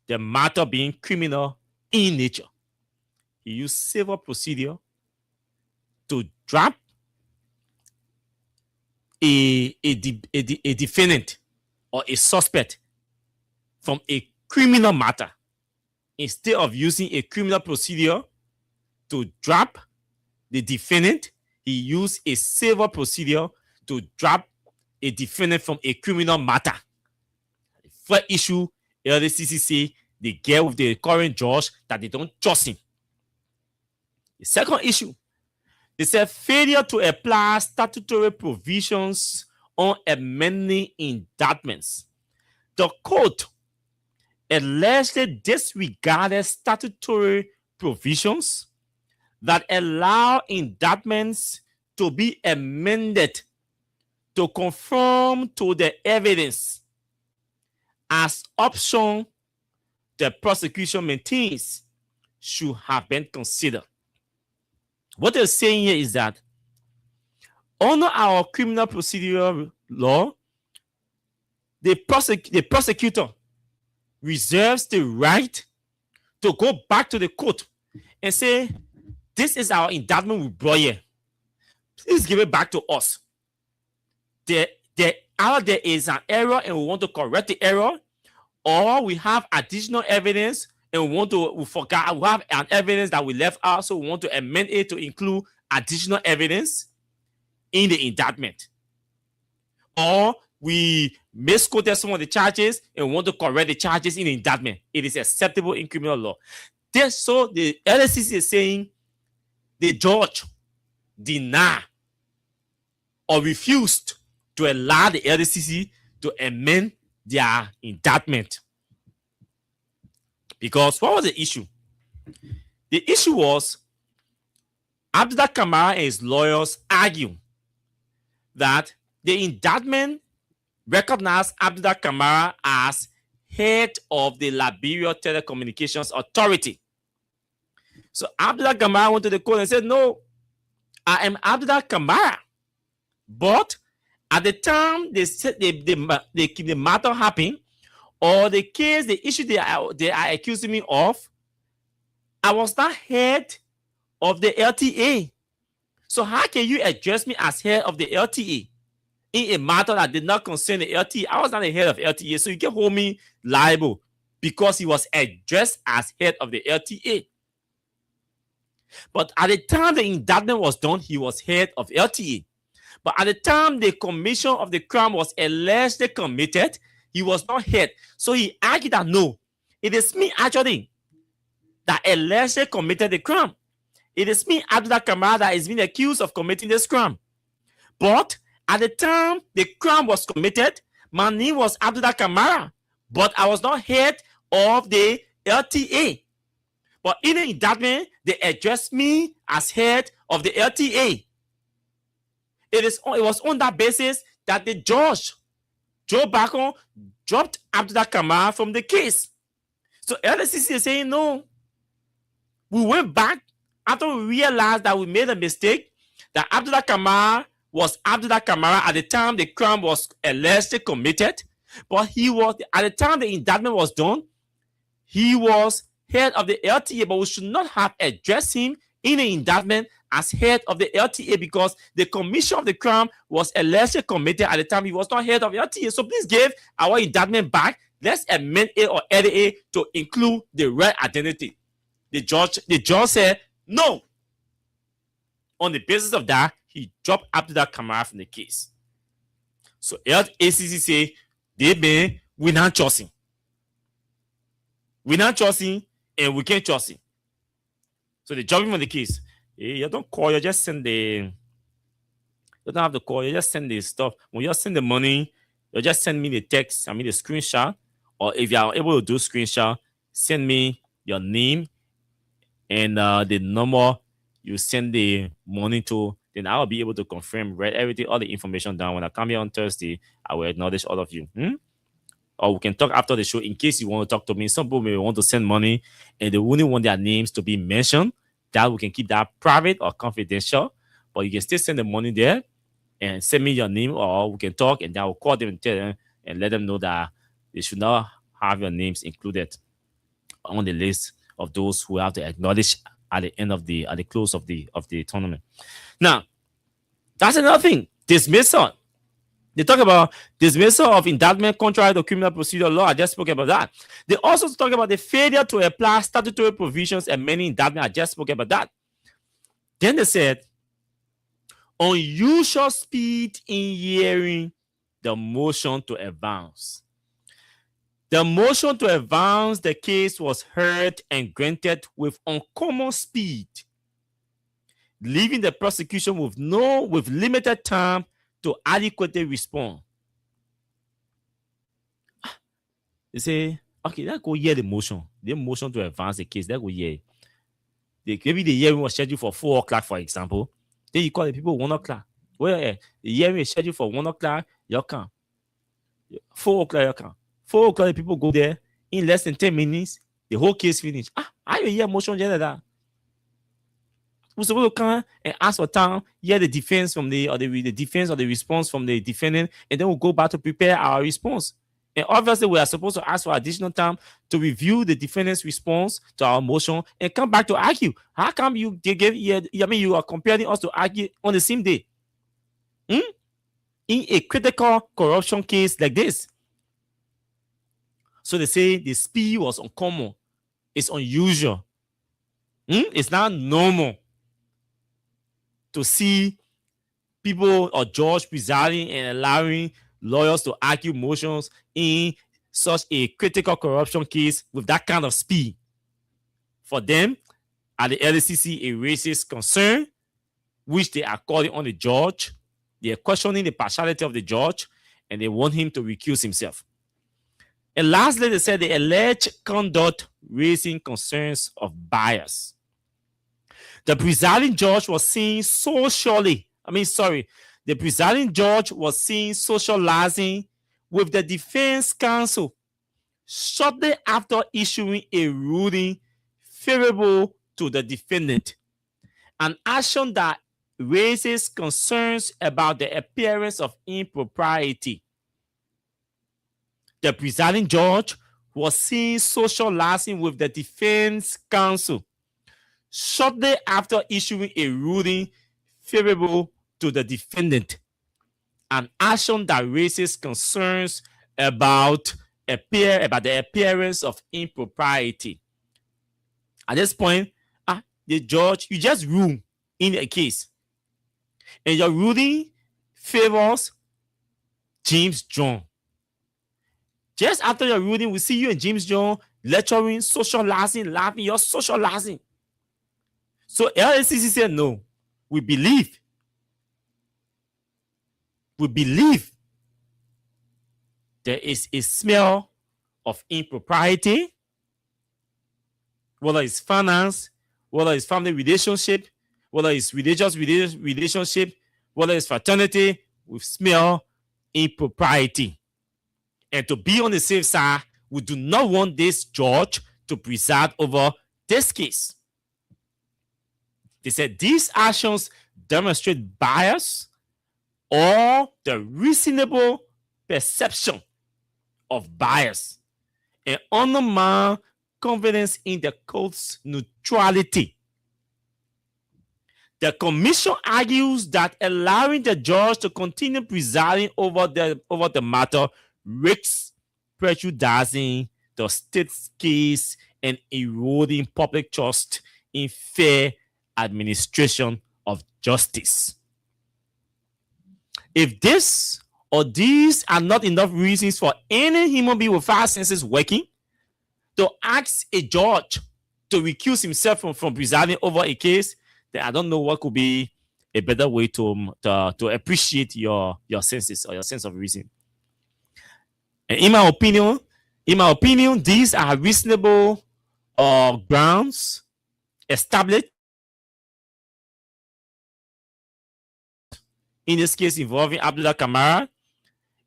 the matter being criminal in nature. He used civil procedure to drop a defendant or a suspect from a criminal matter. Instead of using a criminal procedure to drop the defendant, he used a civil procedure to drop a defendant from a criminal matter. The first issue, LDCC say they get with the current judge that they don't trust him. The second issue, they said failure to apply statutory provisions on amending indictments. The court allegedly disregarded statutory provisions that allow indictments to be amended to conform to the evidence as option the prosecution maintains should have been considered. What they're saying here is that under our criminal procedural law, the prosecutor reserves the right to go back to the court and say, this is our indictment we brought here. Please give it back to us. Either there is an error and we want to correct the error, or we have additional evidence and we have an evidence that we left out, so we want to amend it to include additional evidence in the indictment. Or we misquoted some of the charges and we want to correct the charges in the indictment. It is acceptable in criminal law. So the LSCC is saying the judge denied or refused to allow the LDCC to amend their indictment. Because what was the issue? The issue was Abdullah Kamara and his lawyers argue that the indictment recognized Abdullah Kamara as head of the Liberia Telecommunications Authority. So Abdullah Kamara went to the court and said, no, I am Abdullah Kamara. But at the time the matter happened, or the case, the issue they are accusing me of, I was not head of the LTA. So how can you address me as head of the LTA in a matter that did not concern the LTA? I was not the head of LTA, so you can hold me liable because he was addressed as head of the LTA. But at the time the indictment was done, he was head of LTA. But at the time the commission of the crime was allegedly committed, he was not head. So he argued that no, it is me actually that allegedly committed the crime. It is me, Abdullah Kamara, that is being accused of committing this crime. But at the time the crime was committed, my name was Abdullah Kamara, but I was not head of the LTA. But in the indictment, they addressed me as head of the LTA. It was on that basis that the judge, Joe Bacon, dropped Abdullah Kamara from the case. So LSCC is saying, no. We went back after we realized that we made a mistake, that Abdullah Kamara was Abdullah Kamara at the time the crime was allegedly committed. But he was, at the time the indictment was done, he was head of the LTA, but we should not have addressed him in the indictment as head of the LTA because the commission of the crime was allegedly committed at the time he was not head of LTA. So please give our indictment back. Let's amend it or edit it to include the right identity. The judge said no. On the basis of that, he dropped Abdullah Kamara from the case. So ACC say we not trust him. We not trust him and we can't trust him. So they drop him on the case. You don't call, you just send you don't have to call, you just send the stuff. When you send the money, you just send me the text, the screenshot. Or if you are able to do screenshot, send me your name and the number you send the money to. Then I'll be able to confirm, write everything, all the information down. When I come here on Thursday, I will acknowledge all of you. Or we can talk after the show in case you want to talk to me. Some people may want to send money and they wouldn't want their names to be mentioned. That we can keep that private or confidential. But you can still send the money there and send me your name, or we can talk and then I will call them and tell them and let them know that they should not have your names included on the list of those who have to acknowledge at the end of the close of the tournament. Now, that's another thing. Dismissal. They talk about dismissal of indictment contrary to criminal procedure law. I just spoke about that. They also talk about the failure to apply statutory provisions and many indictments. I just spoke about that. Then they said, unusual speed in hearing the motion to advance. The motion to advance the case was heard and granted with uncommon speed, leaving the prosecution with limited time to adequately respond. They say, okay, let's go hear the motion. The motion to advance the case, let's go hear. Maybe the hearing was scheduled for 4 o'clock, for example. Then you call the people 1 o'clock. Well, the hearing is scheduled for 1 o'clock, you come. 4 o'clock, you come. 4 o'clock, the people go there. In less than 10 minutes, the whole case finished. I will hear motion like that. We're supposed to come and ask for time, hear the defense from the defense or the response from the defendant, and then we'll go back to prepare our response. And obviously, we are supposed to ask for additional time to review the defendant's response to our motion and come back to argue. How come you are comparing us to argue on the same day? In a critical corruption case like this. So they say the speed was uncommon. It's unusual. It's not normal to see people or judge presiding and allowing lawyers to argue motions in such a critical corruption case with that kind of speed. For them, at the LACC, it raises concern, which they are calling on the judge. They are questioning the partiality of the judge, and they want him to recuse himself. And lastly, they said the alleged conduct raising concerns of bias. The presiding judge was seen the presiding judge was seen socializing with the defense counsel shortly after issuing a ruling favorable to the defendant, an action that raises concerns about the appearance of impropriety. The presiding judge was seen socializing with the defense counsel shortly after issuing a ruling favorable to the defendant, an action that raises concerns about the appearance of impropriety. At this point, the judge, you just rule in a case, and your ruling favors James John. Just after your ruling, we see you and James John lecturing, socializing, laughing. You're socializing. So LACC said, no, we believe there is a smell of impropriety, whether it's finance, whether it's family relationship, whether it's religious relationship, whether it's fraternity, we smell impropriety. And to be on the safe side, we do not want this judge to preside over this case. They said these actions demonstrate bias or the reasonable perception of bias and undermine confidence in the court's neutrality. The commission argues that allowing the judge to continue presiding over the matter risks prejudicing the state's case and eroding public trust in fair administration of justice. If this or these are not enough reasons for any human being with 5 senses working to ask a judge to recuse himself from presiding over a case, then I don't know what could be a better way to appreciate your senses or your sense of reason. And in my opinion, these are reasonable grounds established in this case involving Abdullah Kamara.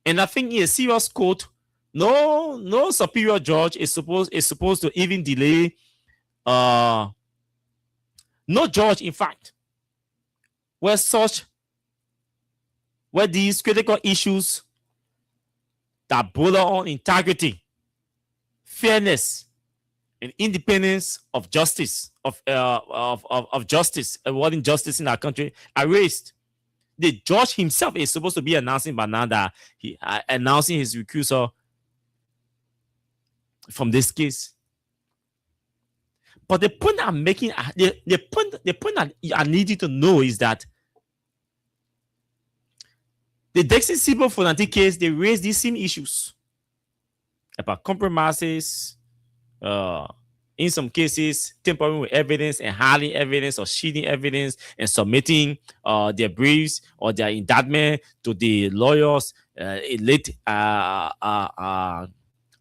And I think in a serious court, no superior judge is supposed to even delay. No judge, in fact, where these critical issues that border on integrity, fairness, and independence of justice, of justice, awarding justice in our country are raised. The judge himself is supposed to be announcing by now that he announcing his recusal from this case. But the point I'm making, the point that I need you to know is that the Dixon Sibo Fonante case, they raised these same issues about compromises, in some cases, tampering with evidence and hiding evidence or shielding evidence and submitting their briefs or their indictment to the lawyers late at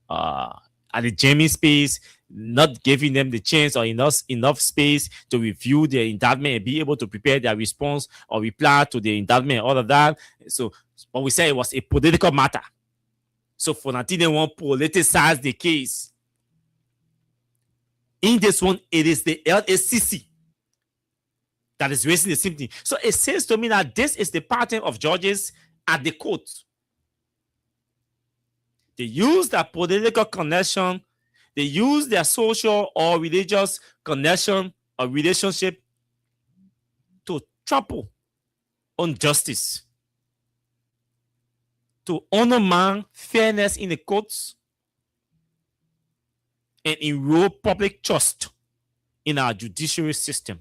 the jamming space, not giving them the chance or enough space to review their indictment and be able to prepare their response or reply to the indictment and all of that. So, but we say it was a political matter. So Fonante didn't want to politicize the case. In this one, it is the LACC that is raising the same thing. So it says to me that this is the pattern of judges at the court. They use their political connection, they use their social or religious connection or relationship to trample on justice, to undermine fairness in the courts, and erode public trust in our judiciary system.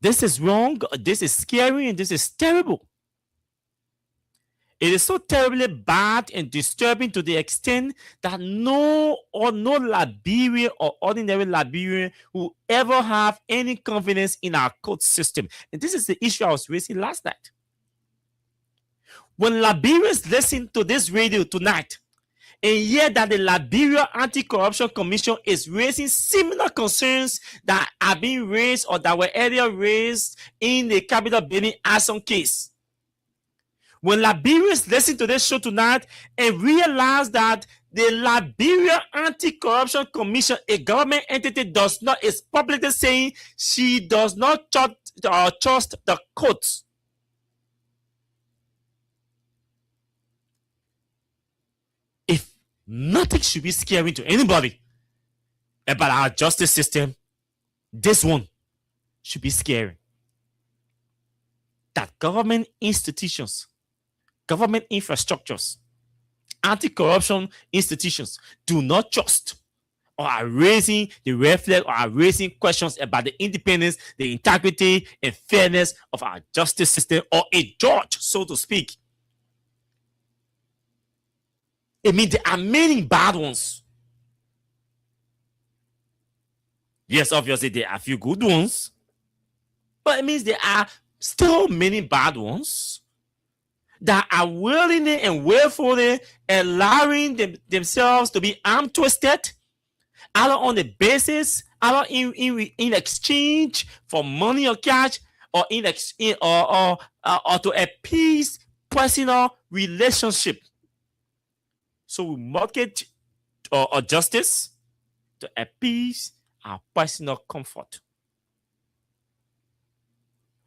This is wrong, this is scary, and this is terrible. It is so terribly bad and disturbing to the extent that no Liberian or ordinary Liberian will ever have any confidence in our court system. And this is the issue I was raising last night. When Liberians listen to this radio tonight and hear that the Liberia Anti-Corruption Commission is raising similar concerns that are being raised or that were earlier raised in the Capital Benin Arson case, when Liberians listen to this show tonight and realize that the Liberia Anti-Corruption Commission, a government entity, is publicly saying she does not trust the courts, if nothing should be scary to anybody about our justice system, this one should be scary. That government institutions, government infrastructures, anti-corruption institutions do not trust or are raising the red flag or are raising questions about the independence, the integrity, and fairness of our justice system, or a judge, so to speak. It means there are many bad ones. Yes, obviously there are a few good ones, but it means there are still many bad ones that are willingly and willfully allowing themselves to be arm twisted, either on the basis, either in exchange for money or cash, or or to appease personal relationship. So we market or justice to appease our personal comfort.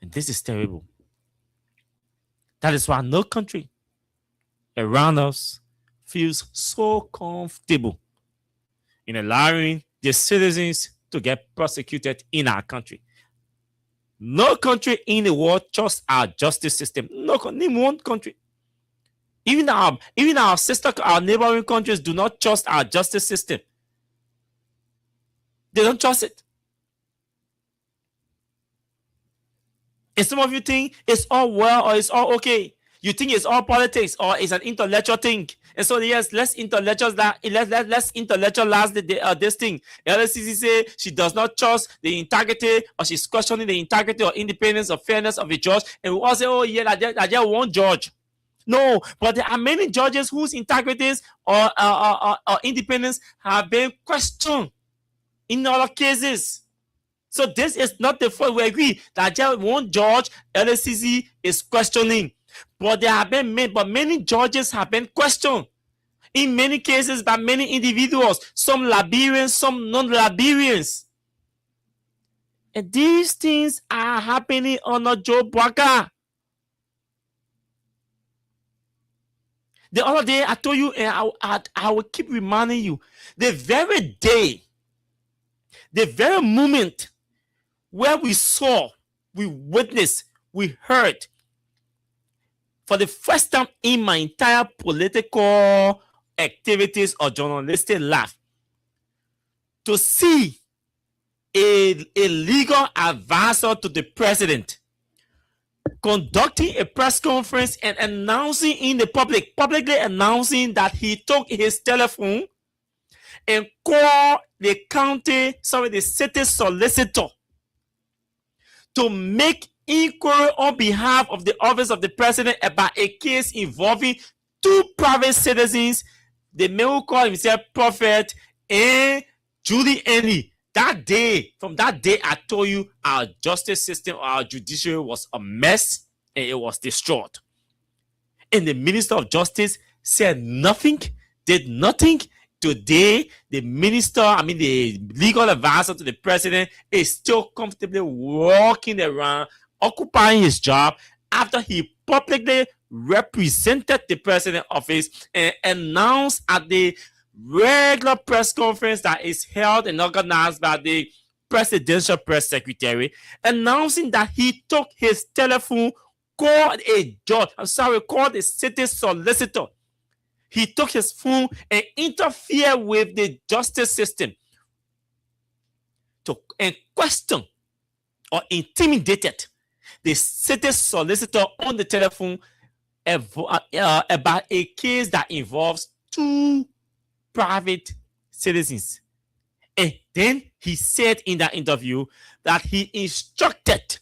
And this is terrible. That is why no country around us feels so comfortable in allowing the citizens to get prosecuted in our country. No country in the world trusts our justice system. No, name one country. Even our sister, our neighboring countries do not trust our justice system. They don't trust it. And some of you think it's all well or it's all okay. You think it's all politics or it's an intellectual thing. And so yes, let's intellectualize this thing. LSCC say she does not trust the integrity, or she's questioning the integrity or independence or fairness of a judge. And we all say, oh yeah, that just one judge. No, but there are many judges whose integrities or independence have been questioned in other cases. So this is not the first. We agree that just one judge, LSCC, is questioning. But there have been many judges have been questioned in many cases by many individuals, some Liberians, some non-Liberians. And these things are happening under Joe Bwaka. The other day, I told you, and I will keep reminding you, the very day, the very moment where we saw, we witnessed, we heard, for the first time in my entire political activities or journalistic life, to see a legal advisor to the president conducting a press conference and announcing in the publicly announcing that he took his telephone and called the city solicitor to make inquiry on behalf of the office of the president about a case involving two private citizens, the man who called himself Prophet and Julie Annie. From that day, I told you our justice system, our judiciary was a mess and it was destroyed. And the Minister of Justice said nothing, did nothing. Today, the legal advisor to the president is still comfortably walking around, occupying his job after he publicly represented the president's office and announced at the regular press conference that is held and organized by the presidential press secretary, announcing that he took his telephone, called the city solicitor. He took his phone and interfered with the justice system and questioned or intimidated the city solicitor on the telephone about a case that involves two private citizens. And then he said in that interview that he said,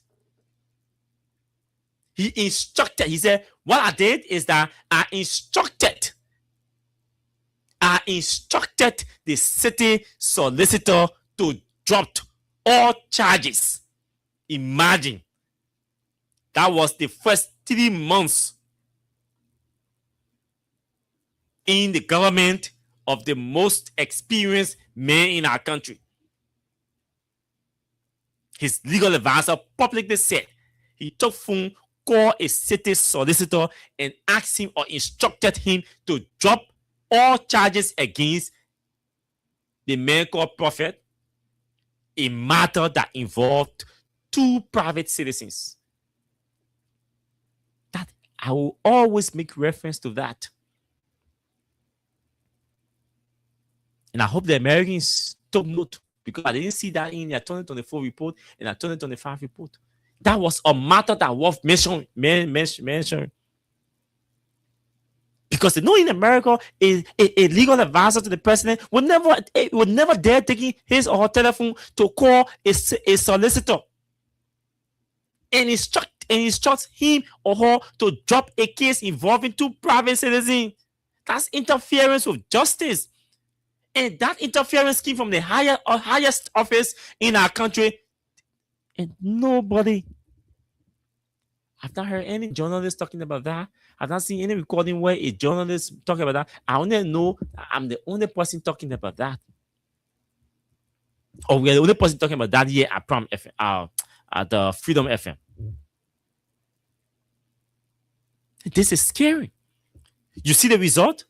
what I did is that I instructed the city solicitor to drop all charges. Imagine. That was the first 3 months in the government of the most experienced man in our country. His legal advisor publicly said he took phone, called a city solicitor, and asked him or instructed him to drop all charges against the man called Prophet, a matter that involved two private citizens. That I will always make reference to that. And I hope the Americans took note, because I didn't see that in their 2024 report and their 2025 report. That was a matter that was mentioned. Because they know in America, a legal advisor to the president would never dare taking his or her telephone to call a solicitor and instruct him or her to drop a case involving two private citizens. That's interference with justice. And that interference came from the highest office in our country. And nobody, I've not heard any journalist talking about that. I've not seen any recording where a journalist talking about that. I only know I'm the only person talking about that. Or we're the only person talking about that here at Prom FM, at the Freedom FM. This is scary. You see the result?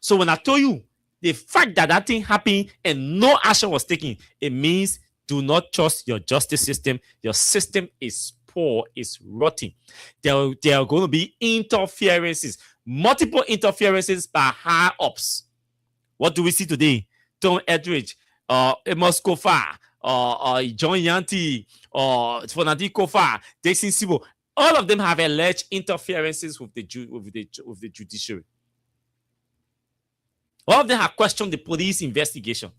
So when I told you the fact that that thing happened and no action was taken, it means do not trust your justice system. Your system is poor, it's rotten. There are going to be interferences, multiple interferences by high ups. What do we see today? Tom Edridge, Amos Kofa, John Yanti, Fonadi Kofa, Dixon Sibo. All of them have alleged interferences with the judiciary. All of them have questioned the police investigation.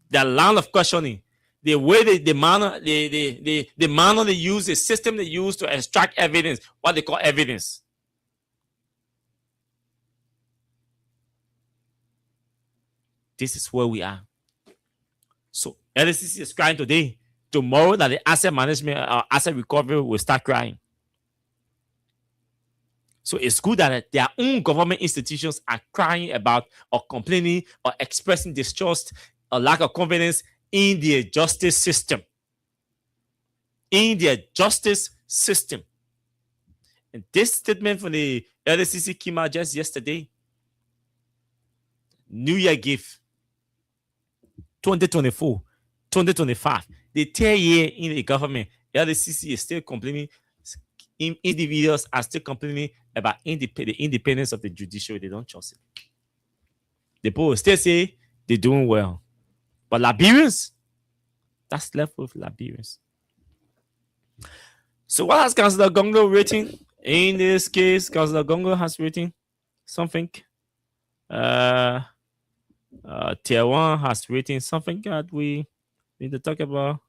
The line of questioning, the way the manner they use, the system they use to extract evidence, what they call evidence. This is where we are. So LSCC is crying today. Tomorrow that the asset management, asset recovery will start crying. So it's good that their own government institutions are crying about or complaining or expressing distrust or lack of confidence in their justice system. In their justice system. And this statement from the LSCC came out just yesterday. New Year gift. 2024, 2025. The third year in the government, LSCC is still complaining. Individuals are still complaining about the independence of the judiciary. They don't trust it. The people still say they're doing well. But Liberians, that's left with Liberians. So what has Councillor Gongo written? In this case, Councillor Gongo has written something. Tier 1 has written something that we need to talk about.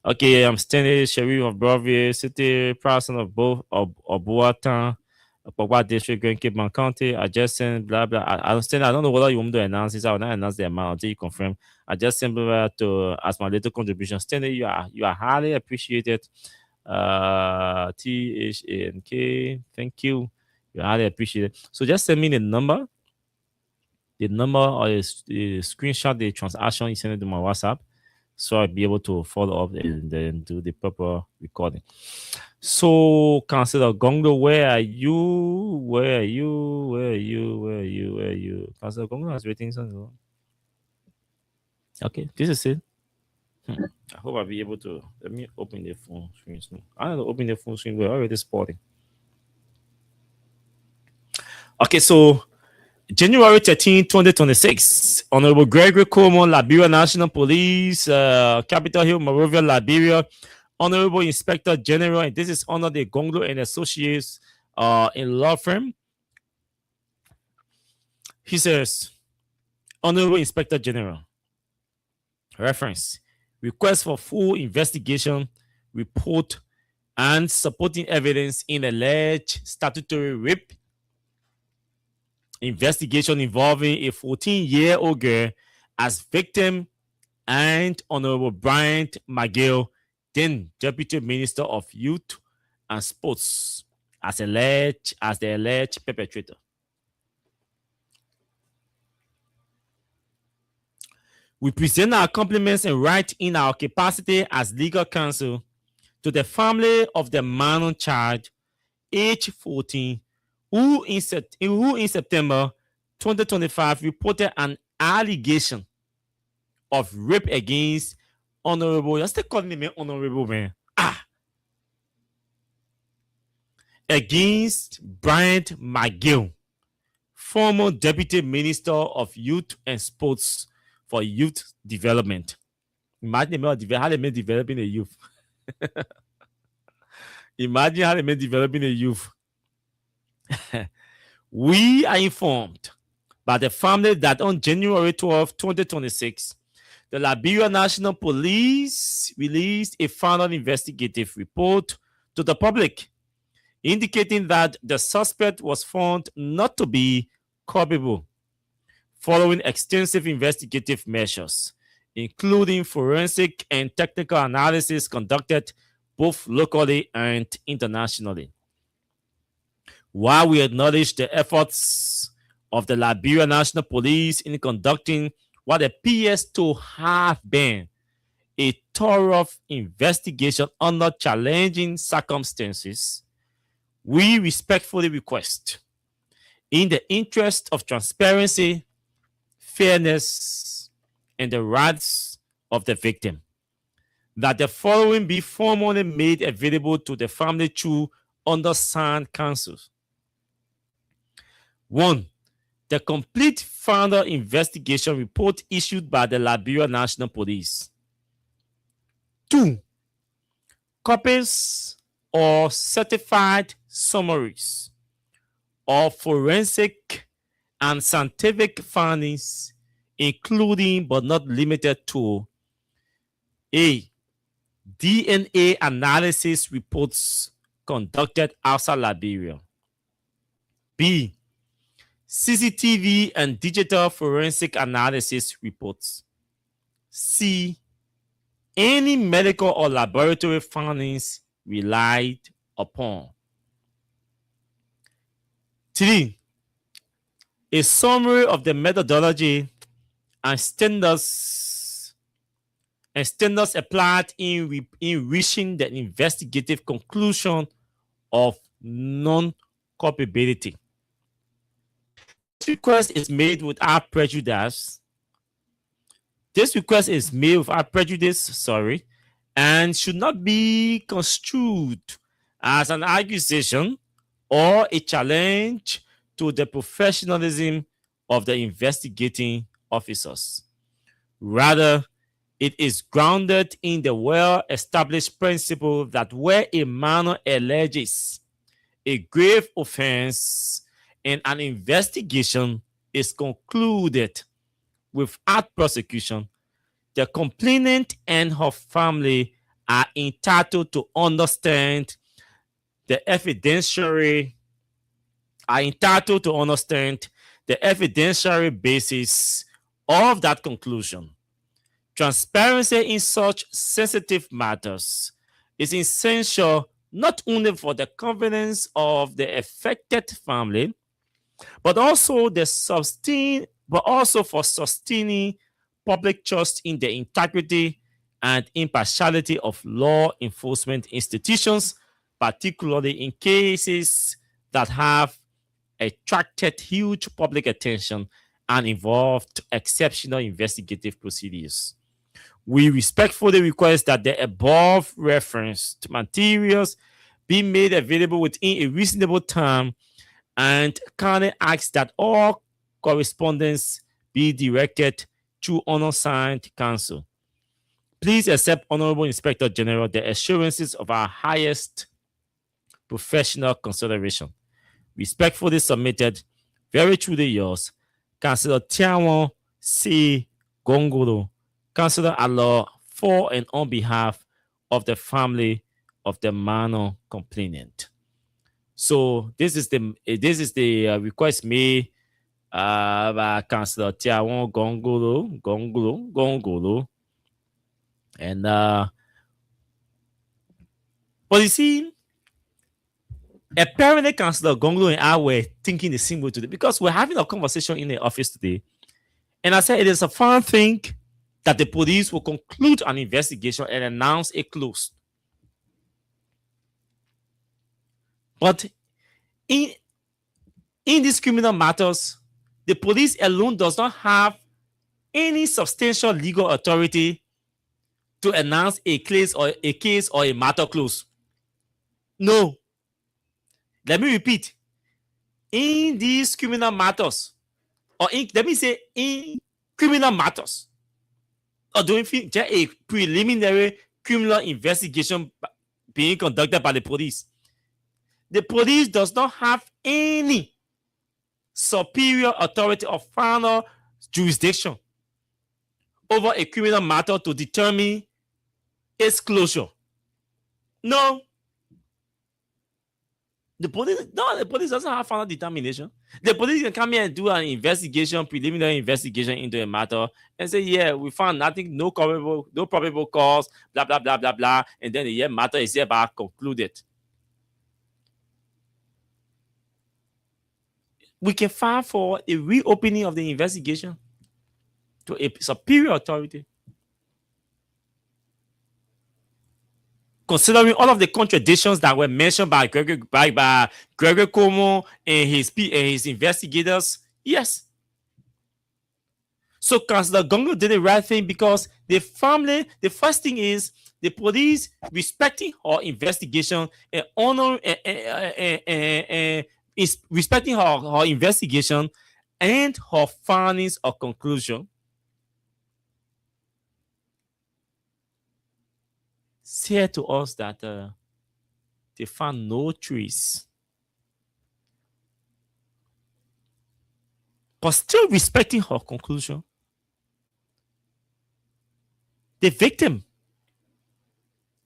Okay, I'm standing Sheriff of Broadview City, person of both Obuatan, Pogba District, Grand Cape County, adjacent, blah blah. I understand. I don't know whether you want to announce this. I will not announce the amount until you confirm. I just simply to as my little contribution. Stanley, you are highly appreciated. THANK, thank you. You highly appreciate it. So just send me the number or the screenshot the transaction you send it to my WhatsApp, so I'll be able to follow up and then do the proper recording. So, Councillor Gongo, where are you? Councillor Gongo has written something. Okay, this is it. I hope I'll be able to. Let me open the phone screen. I don't know, open the phone screen. We're already spotting. Okay, so January 13, 2026, Honorable Gregory Coleman, Liberia National Police, Capitol Hill, Monrovia, Liberia, Honorable Inspector General, and this is under the Gonglo and Associates in law firm. He says, Honorable Inspector General, reference, request for full investigation, report, and supporting evidence in alleged statutory rape investigation involving a 14-year-old girl as victim and Honorable Bryant McGill, then Deputy Minister of Youth and Sports, as the alleged perpetrator. We present our compliments and write in our capacity as legal counsel to the family of the minor child, age 14, who in September 2025 reported an allegation of rape against Honorable, you're still calling him Honorable, man. Against Bryant McGill, former Deputy Minister of Youth and Sports for Youth Development. Imagine how they made developing a youth. Imagine how they made developing a youth. We are informed by the family that on January 12, 2026, the Liberia National Police released a final investigative report to the public, indicating that the suspect was found not to be culpable following extensive investigative measures, including forensic and technical analysis conducted both locally and internationally. While we acknowledge the efforts of the Liberia National Police in conducting what appears to have been a thorough investigation under challenging circumstances, We respectfully request, in the interest of transparency, fairness, and the rights of the victim, that the following be formally made available to the family through undersigned counsels. 1. The complete further investigation report issued by the Liberia National Police. 2. Copies or certified summaries of forensic and scientific findings, including but not limited to A. DNA analysis reports conducted outside Liberia. B. CCTV and digital forensic analysis reports. C. Any medical or laboratory findings relied upon. 3. A summary of the methodology and standards applied in reaching the investigative conclusion of non-culpability. This request is made without prejudice. And should not be construed as an accusation or a challenge to the professionalism of the investigating officers. Rather, it is grounded in the well-established principle that where a minor alleges a grave offense and an investigation is concluded without prosecution, the complainant and her family are entitled to understand the evidentiary basis of that conclusion. Transparency in such sensitive matters is essential not only for the confidence of the affected family, but also for sustaining public trust in the integrity and impartiality of law enforcement institutions, particularly in cases that have attracted huge public attention and involved exceptional investigative procedures. We respectfully request that the above referenced materials be made available within a reasonable time, and kindly ask that all correspondence be directed to undersigned counsel. Please accept, Honorable Inspector General, the assurances of our highest professional consideration. Respectfully submitted, very truly yours, Councillor Tiawon C. Gongolo, Councillor at Law, for and on behalf of the family of the minor complainant. So this is the request made by Councillor Tiawon Gongolo, and but you see, apparently Councillor Gongolo and I were thinking the same way today, because we're having a conversation in the office today, and I said it is a fun thing that the police will conclude an investigation and announce it closed. But in these criminal matters, the police alone does not have any substantial legal authority to announce a case or a matter closed. No. Let me repeat. In these criminal matters, in criminal matters, or doing a preliminary criminal investigation being conducted by the police, the police does not have any superior authority or final jurisdiction over a criminal matter to determine its closure. No. The police doesn't have final determination. The police can come here and do an investigation, preliminary investigation into a matter, and say, yeah, we found nothing, no probable cause, blah, blah, blah, blah, blah, and then the matter is hereby concluded. We can file for a reopening of the investigation to a superior authority. considering all of the contradictions that were mentioned by Gregory Cuomo and his investigators, yes. So Councillor Gongo did the right thing because the first thing is the police respecting her investigation and honor is respecting her investigation and her findings or conclusion. Said to us that they found no trees, but still respecting her conclusion. The victim,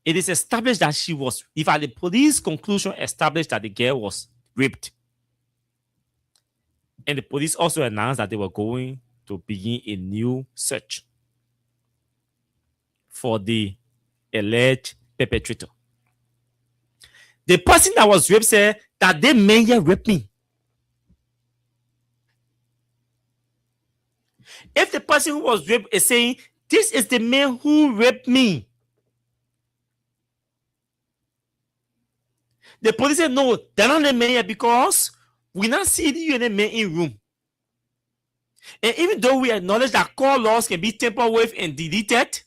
it is established that she was, if at the police conclusion established that the girl was raped. And the police also announced that they were going to begin a new search for the alleged perpetrator. The person that was raped said that they may rape me. If the person who was raped is saying, this is the man who raped me, the police said, no, they're not the man because we not see you and the man in room. And even though we acknowledge that call logs can be tampered with and deleted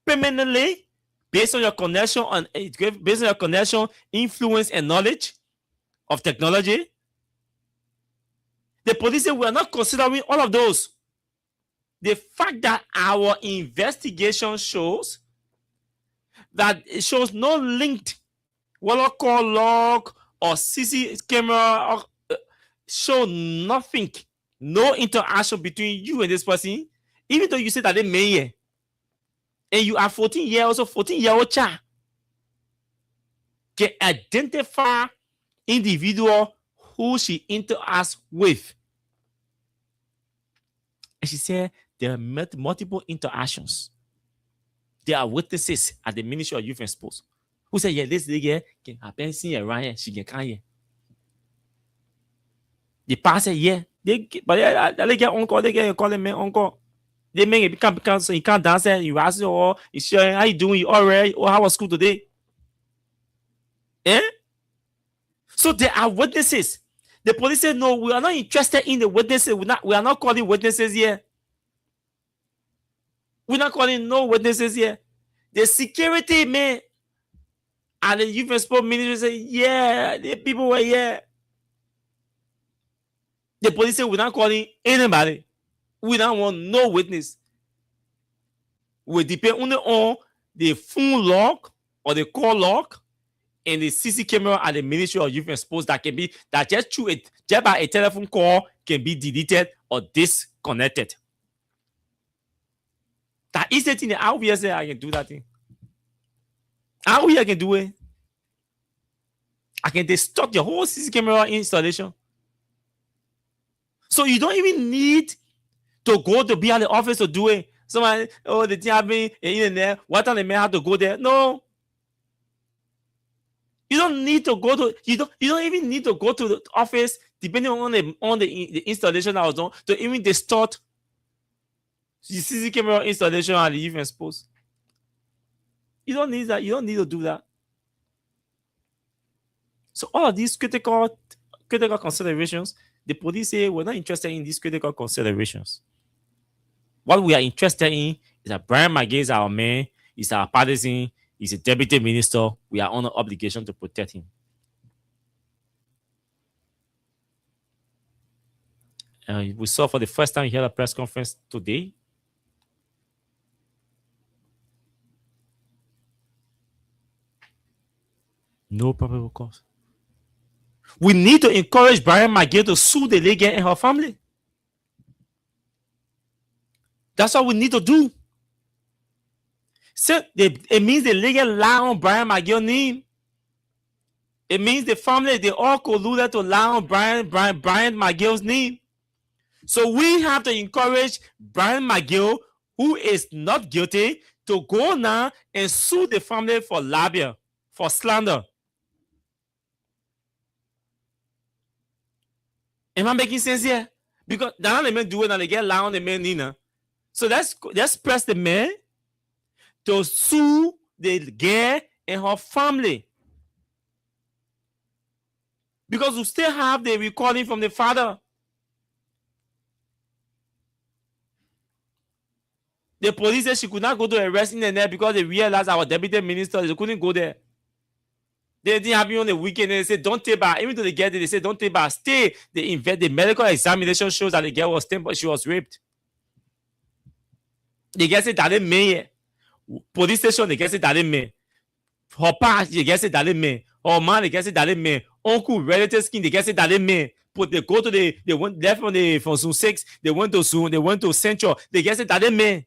permanently based on your connection, influence, and knowledge of technology, the police said we are not considering all of those. The fact that our investigation shows that it shows no linked whether call log or CC camera or show nothing, no interaction between you and this person, even though you say that they may, and you are 14 years old, 14-year-old child, can identify individual who she interacts with. And she said there are multiple interactions. There are witnesses at the Ministry of Youth and Sports who said, yeah, this lady can happen, see around here, she can come here. The pastor said, yeah, but they get uncle, they get call me uncle. They make it become so you can't dance and you ask you, oh, you sure how you doing? You all right? Or how was school today? Eh? So there are witnesses. The police said, no, we are not interested in the witnesses. We are not calling witnesses here. We're not calling no witnesses here. The security man and the youth and sport ministry said, yeah, the people were here. The police said, we're not calling anybody. We don't want no witness. We depend only on the phone log or the call log and the CC camera at the Ministry of Youth and Sports that just through it, just by a telephone call can be deleted or disconnected. That is the thing that how we say I can do that thing. How we can do it? I can distort your whole CC camera installation. So you don't even need to go to be at the office to do it. Somebody, oh, the thing happening in there. What time they may have to go there? No. You don't need to go to. You don't even need to go to the office, depending on the installation that was done, to even distort the CC camera installation at the event sports. You don't need that. You don't need to do that. So all of these critical considerations, the police say we're not interested in these critical considerations. What we are interested in is that Brian McGill is our man, he's our partisan, he's a deputy minister. We are under obligation to protect him. We saw for the first time he held a press conference today. No probable cause. We need to encourage Brian McGill to sue the lady and her family. That's what we need to do. So it means the lady lie on Brian McGill's name. It means the family, they all colluded to lie on Brian McGill's name. So we have to encourage Brian McGill, who is not guilty, to go now and sue the family for libel, for slander. Am I making sense here? Because now the men do it and they get lie on the man, Nina. So let's press the man to sue the girl and her family. Because we still have the recording from the father. The police said she could not go to arrest in the net because they realized our deputy minister, they couldn't go there. They didn't have you on the weekend, and they said, don't take back. Even though they get it, they said, don't take back. Stay. The medical examination shows that the girl was but she was raped. The girl said that they made police station, the girl said that they made. Her past, the girl said that they made. Her man, the girl said that they made. Uncle, relative skin, the girl said that they made. But they go to they went left from Zone 6, they went to Central, the girl said that they made.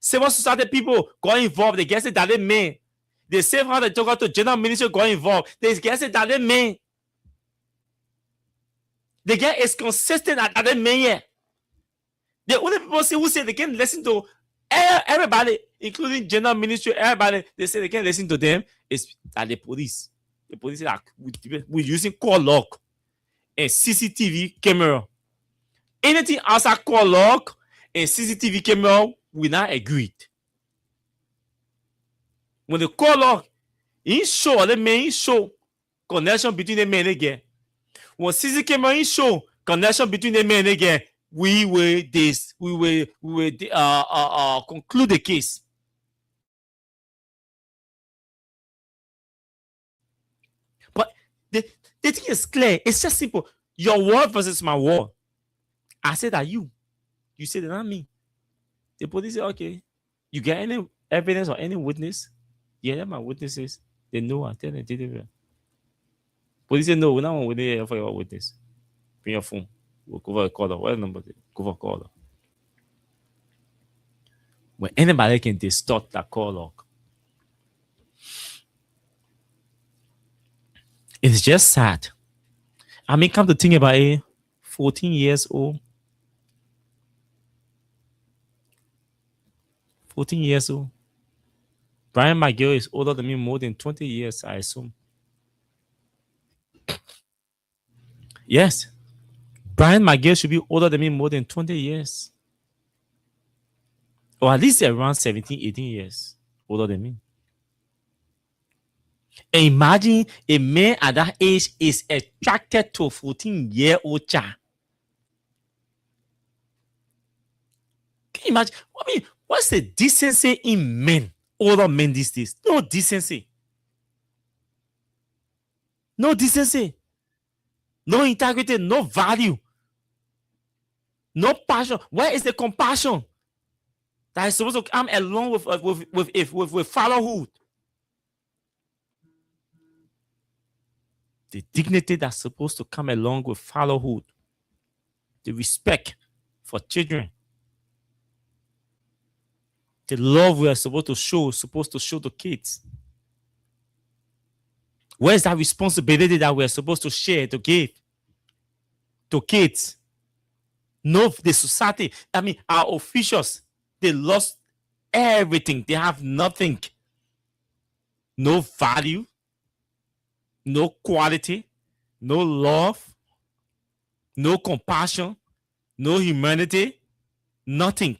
Civil society people got involved, the girl said that they made. They say how they talk to general ministry got involved. They get it that they mean. The guy is consistent that they mean. The only people who say they can listen to everybody, including general ministry, everybody, they say they can listen to them is that the police. The police are we're using call log and CCTV camera. Anything outside call log and CCTV camera, we not agreed. When the call log, he show the main show connection between the men again. When CC camera he show connection between the men again, we will conclude the case. But the thing is clear. It's just simple. Your word versus my word. I said that you said that not me. The police say, okay, you got any evidence or any witness? Yeah, they're my witnesses. They know I tell them. Police say, no, we're not with the for your witness. Bring your phone. We'll cover a caller. What number? Cover caller. When anybody can distort that call log, it's just sad. I mean, come to think about it, 14 years old. 14 years old. Brian McGill is older than me more than 20 years, I assume. Yes. Brian McGill should be older than me more than 20 years. Or at least around 17, 18 years older than me. And imagine a man at that age is attracted to a 14-year-old child. Can you imagine? I mean, what's the decency in men? Older men these days. No decency. No decency. No integrity. No value. No passion. Where is the compassion that is supposed to come along with fatherhood? The dignity that's supposed to come along with fatherhood. The respect for children. The love we are supposed to show to kids. Where's that responsibility that we are supposed to share, to give to kids? No, the society, I mean, our officials, they lost everything. They have nothing. No value, no quality, no love, no compassion, no humanity, nothing.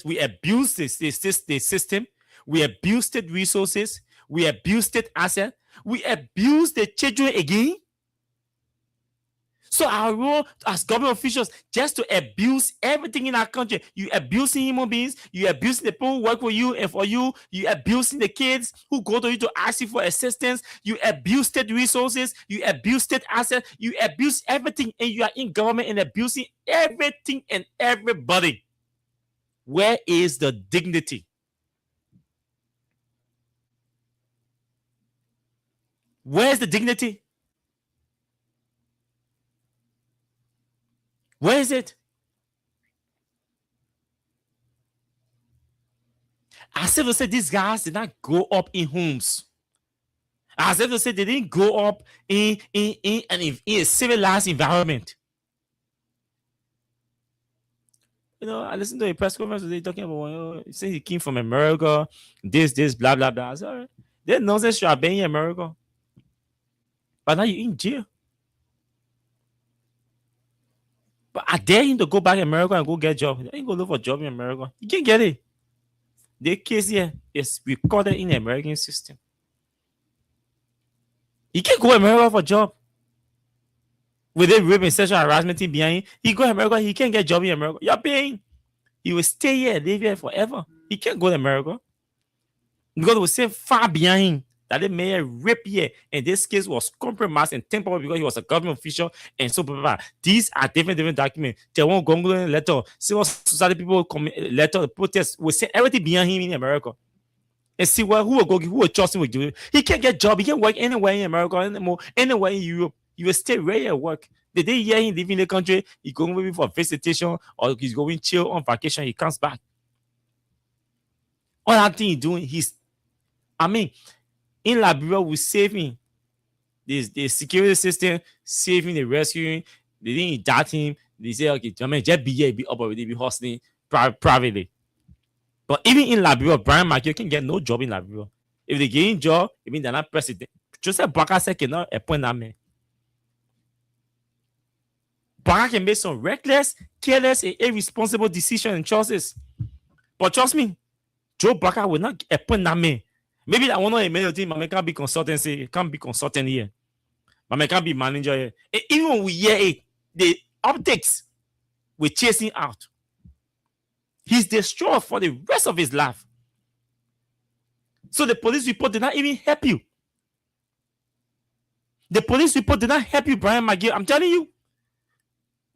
We abused the system. We abused the resources. We abused the asset. We abused the children again. So our role as government officials just to abuse everything in our country. You abusing human beings. You abusing the people who work for you and for you. You abusing the kids who go to you to ask you for assistance. You abuse state resources. You abuse state assets. You abuse everything, and you are in government and abusing everything and everybody. Where is the dignity? Where's the dignity? Where is it? As if to say these guys did not grow up in homes. As if to say they didn't grow up in a civilized environment. You know, I listened to a press conference today talking about, saying he came from America, this, blah, blah, blah. I said, all right. There's nonsense you are being in America. But now you're in jail. But I dare him to go back to America and go get a job. He ain't going to look for a job in America. You can't get it. The case here is recorded in the American system. He can't go to America for a job. With the rape and sexual harassment thing behind, he go to America, he can't get a job in America. You're paying. He will stay here, live here forever. He can't go to America. Because it was so far behind that they made a rape here. And this case was compromised and temporary because he was a government official and so blah, blah, blah. These are different documents. They won't go letter. Civil society people letter, protest, will say everything behind him in America. And see who will go, who will trust him with do it. He can't get a job, he can't work anywhere in America anymore, anywhere in Europe. You will stay right at work. The day hear him leaving the country, he going maybe for visitation or he's going chill on vacation, he comes back. All that thing he's doing, in Liberia, we saving the security system, saving the rescuing. They didn't indict him. They say, okay, just be here, be up already, be hustling privately. But even in Liberia, Brian McGill can get no job in Liberia. If they get a job, it means they're not president. Joseph Boakai said cannot appoint that man. Boakai can make some reckless, careless, and irresponsible decisions and choices. But trust me, Joe Boakai will not appoint that man. Maybe that one of the many things, Mama can't be consultancy, can't be consultant here. Mama can't be manager here. And even when we hear it, the updates we're chasing out. He's destroyed for the rest of his life. So the police report did not even help you. The police report did not help you, Brian McGill. I'm telling you.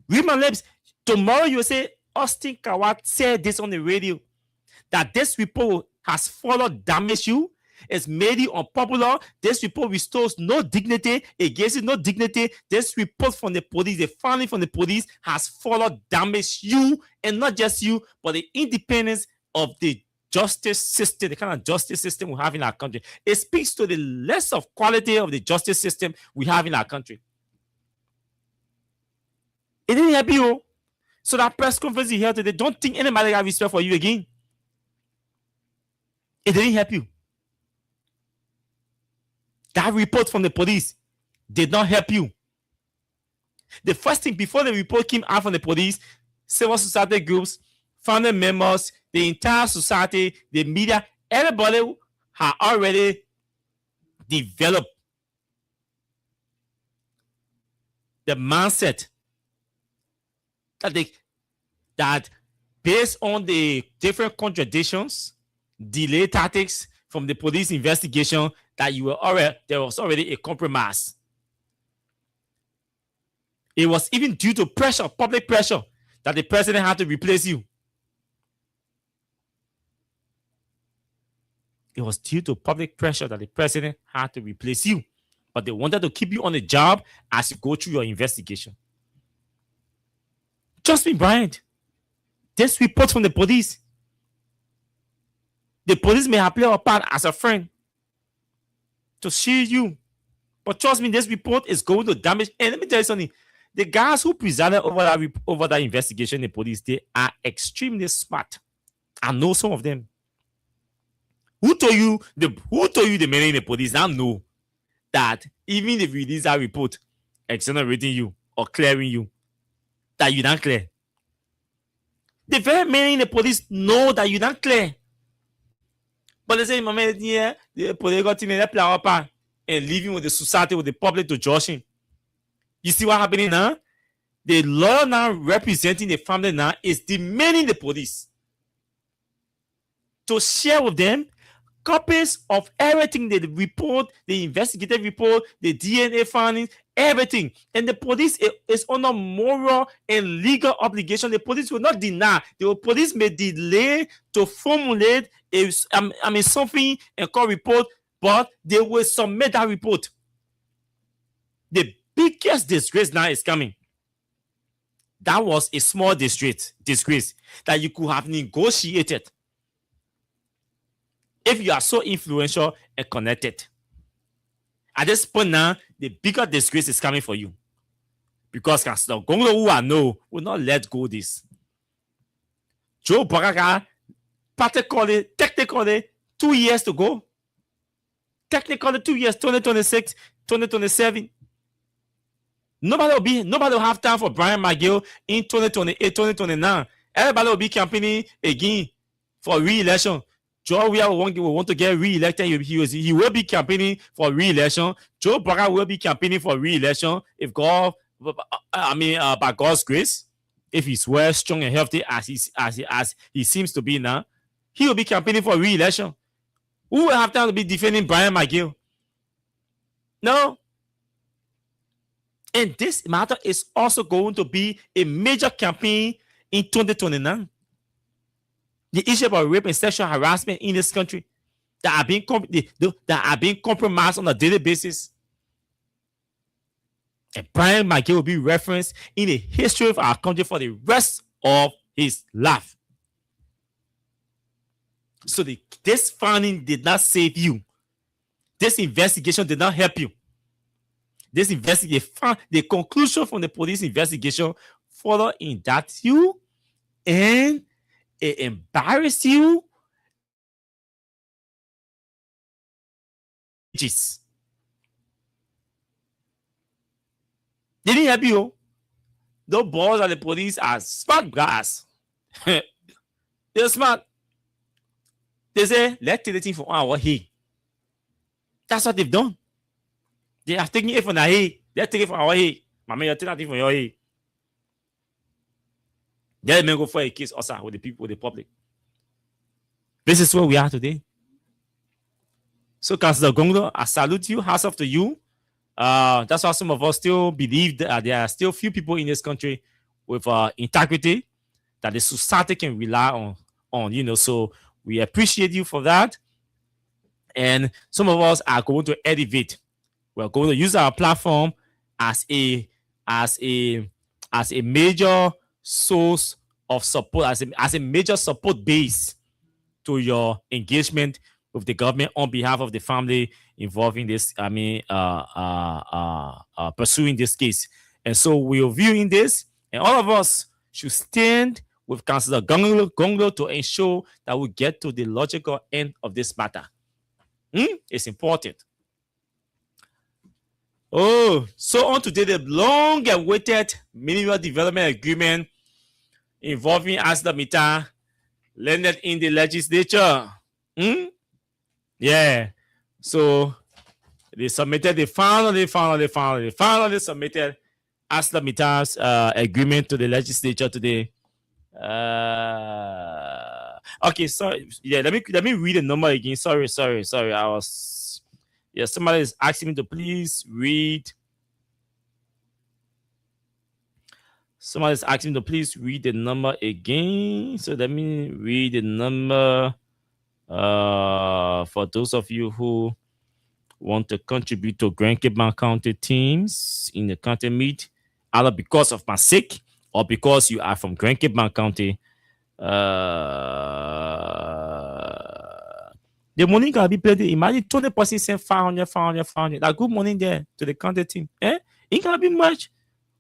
Read my lips. Tomorrow you will say, Austin Kawat said this on the radio, that this report has further damaged you. It's made you unpopular. This report restores no dignity. It gives you no dignity. This report from the police, the finding from the police, has further damaged you, and not just you, but the independence of the justice system, the kind of justice system we have in our country. It speaks to the less of quality of the justice system we have in our country. It didn't help you. So that press conference you heard today, don't think anybody got respect for you again. It didn't help you. That report from the police did not help you. The first thing, before the report came out from the police, civil society groups, family members, the entire society, the media, everybody had already developed the mindset that based on the different contradictions, delay tactics from the police investigation, that there was already a compromise. It was even due to pressure, public pressure, that the president had to replace you. It was due to public pressure that the president had to replace you. But they wanted to keep you on the job as you go through your investigation. Trust me, Brian. This report from the police may have played a part as a friend to shield you. But trust me, this report is going to damage. And let me tell you something. The guys who presided over that investigation, the police, they are extremely smart. I know some of them. Who told you the men in the police now know that even if you release that report exonerating you or clearing you, that you don't clear? The very men in the police know that you don't clear. But they say, Mama, yeah, the political team they play our part and living with the society, with the public to judge him. You see what happening now? The lawyer now representing the family now is demanding the police to share with them copies of everything, the report, the investigative report, the DNA findings, everything. And the police is under moral and legal obligation. The police will not deny. The police may delay to formulate something and call report, but they will submit that report. The biggest disgrace now is coming. That was a small disgrace that you could have negotiated if you are so influential and connected. At this point now, the bigger disgrace is coming for you. Because the Gonglo who I know will not let go this. Joe Boakai, technically 2 years to go. Technically 2 years, 2026, 2027. Nobody will have time for Brian McGill in 2028, 2029. Everybody will be campaigning again for re-election. George Weah will want to get re-elected. He will be campaigning for re-election. Joe Biden will be campaigning for re-election if by God's grace, if he's well, strong, and healthy as he seems to be now, he will be campaigning for re-election. Who will have time to be defending Brian McGill? No. And this matter is also going to be a major campaign in 2029. The issue about rape and sexual harassment in this country that are being compromised on a daily basis. And Brian McGill will be referenced in the history of our country for the rest of his life. So this finding did not save you. This investigation did not help you. This investigation, the conclusion from the police investigation further indict you and it embarrassed you. They didn't help you. Those boys at the police are smart guys. They're smart. They say, let's take the thing from our head. That's what they've done. They are taking it from the head. They're taking it from our head. Mama, you're taking that thing from your head. Let me go for a case also with the people, with the public. This is where we are today. So, Councillor Gonglo, I salute you. Hats off to you. That's why some of us still believe that there are still few people in this country with integrity that the society can rely on. So we appreciate you for that. And some of us are going to elevate. We're going to use our platform as a major source of support, as a major support base to your engagement with the government on behalf of the family involved in this, pursuing this case. And so we are viewing this, and all of us should stand with Councillor Gonglo to ensure that we get to the logical end of this matter. It's important. Oh, so on today, the long-awaited Mineral Development Agreement involving ArcelorMittal landed in the legislature. Yeah. So they finally submitted ArcelorMittal's agreement to the legislature today. Okay, sorry. Yeah, let me read the number again. Sorry. Somebody is asking me to please read. Somebody is asking me to please read the number again. So let me read the number for those of you who want to contribute to Grand Cape Mount County teams in the county meet, either because of my sake or because you are from Grand Cape Mount County. The money can be plenty. Imagine 20% send 500. That good money there to the county team. It can't be much.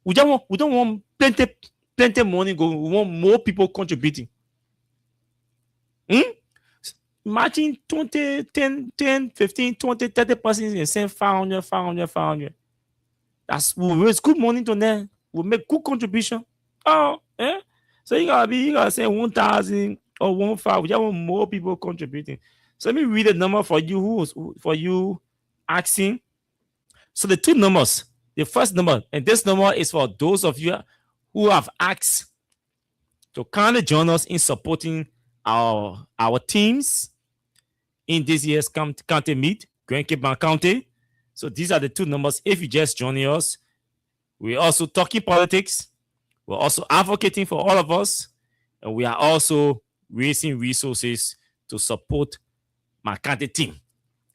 We don't want plenty money going. We want more people contributing. Imagine 20, 10, 15, 20, 30% and send 500. We'll raise good money to them. We'll make good contribution. So you gotta say 1,000 or 1,500. We just want more people contributing. So let me read the number for you asking. So the two numbers, the first number, and this number is for those of you who have asked to kindly join us in supporting our teams in this year's county meet, Grand Cape Mount County. So these are the two numbers. If you just join us, we're also talking politics. We're also advocating for all of us, and we are also raising resources to support my county team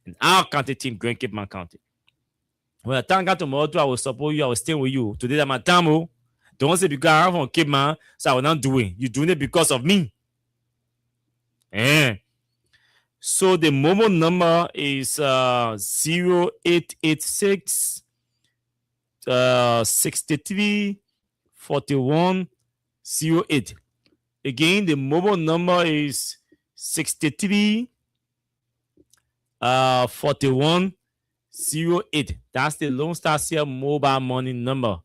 and our county team, Grand Cape Mount County. When I thank God tomorrow, I will support you. I will stay with you. Today, that's my time. Don't say because I'm from Cape Mount, so I will not do it. You're doing it because of me. So the mobile number is 0886 63 41 08. Again, the mobile number is 63 41 08. That's the Lone Star Cell mobile money number.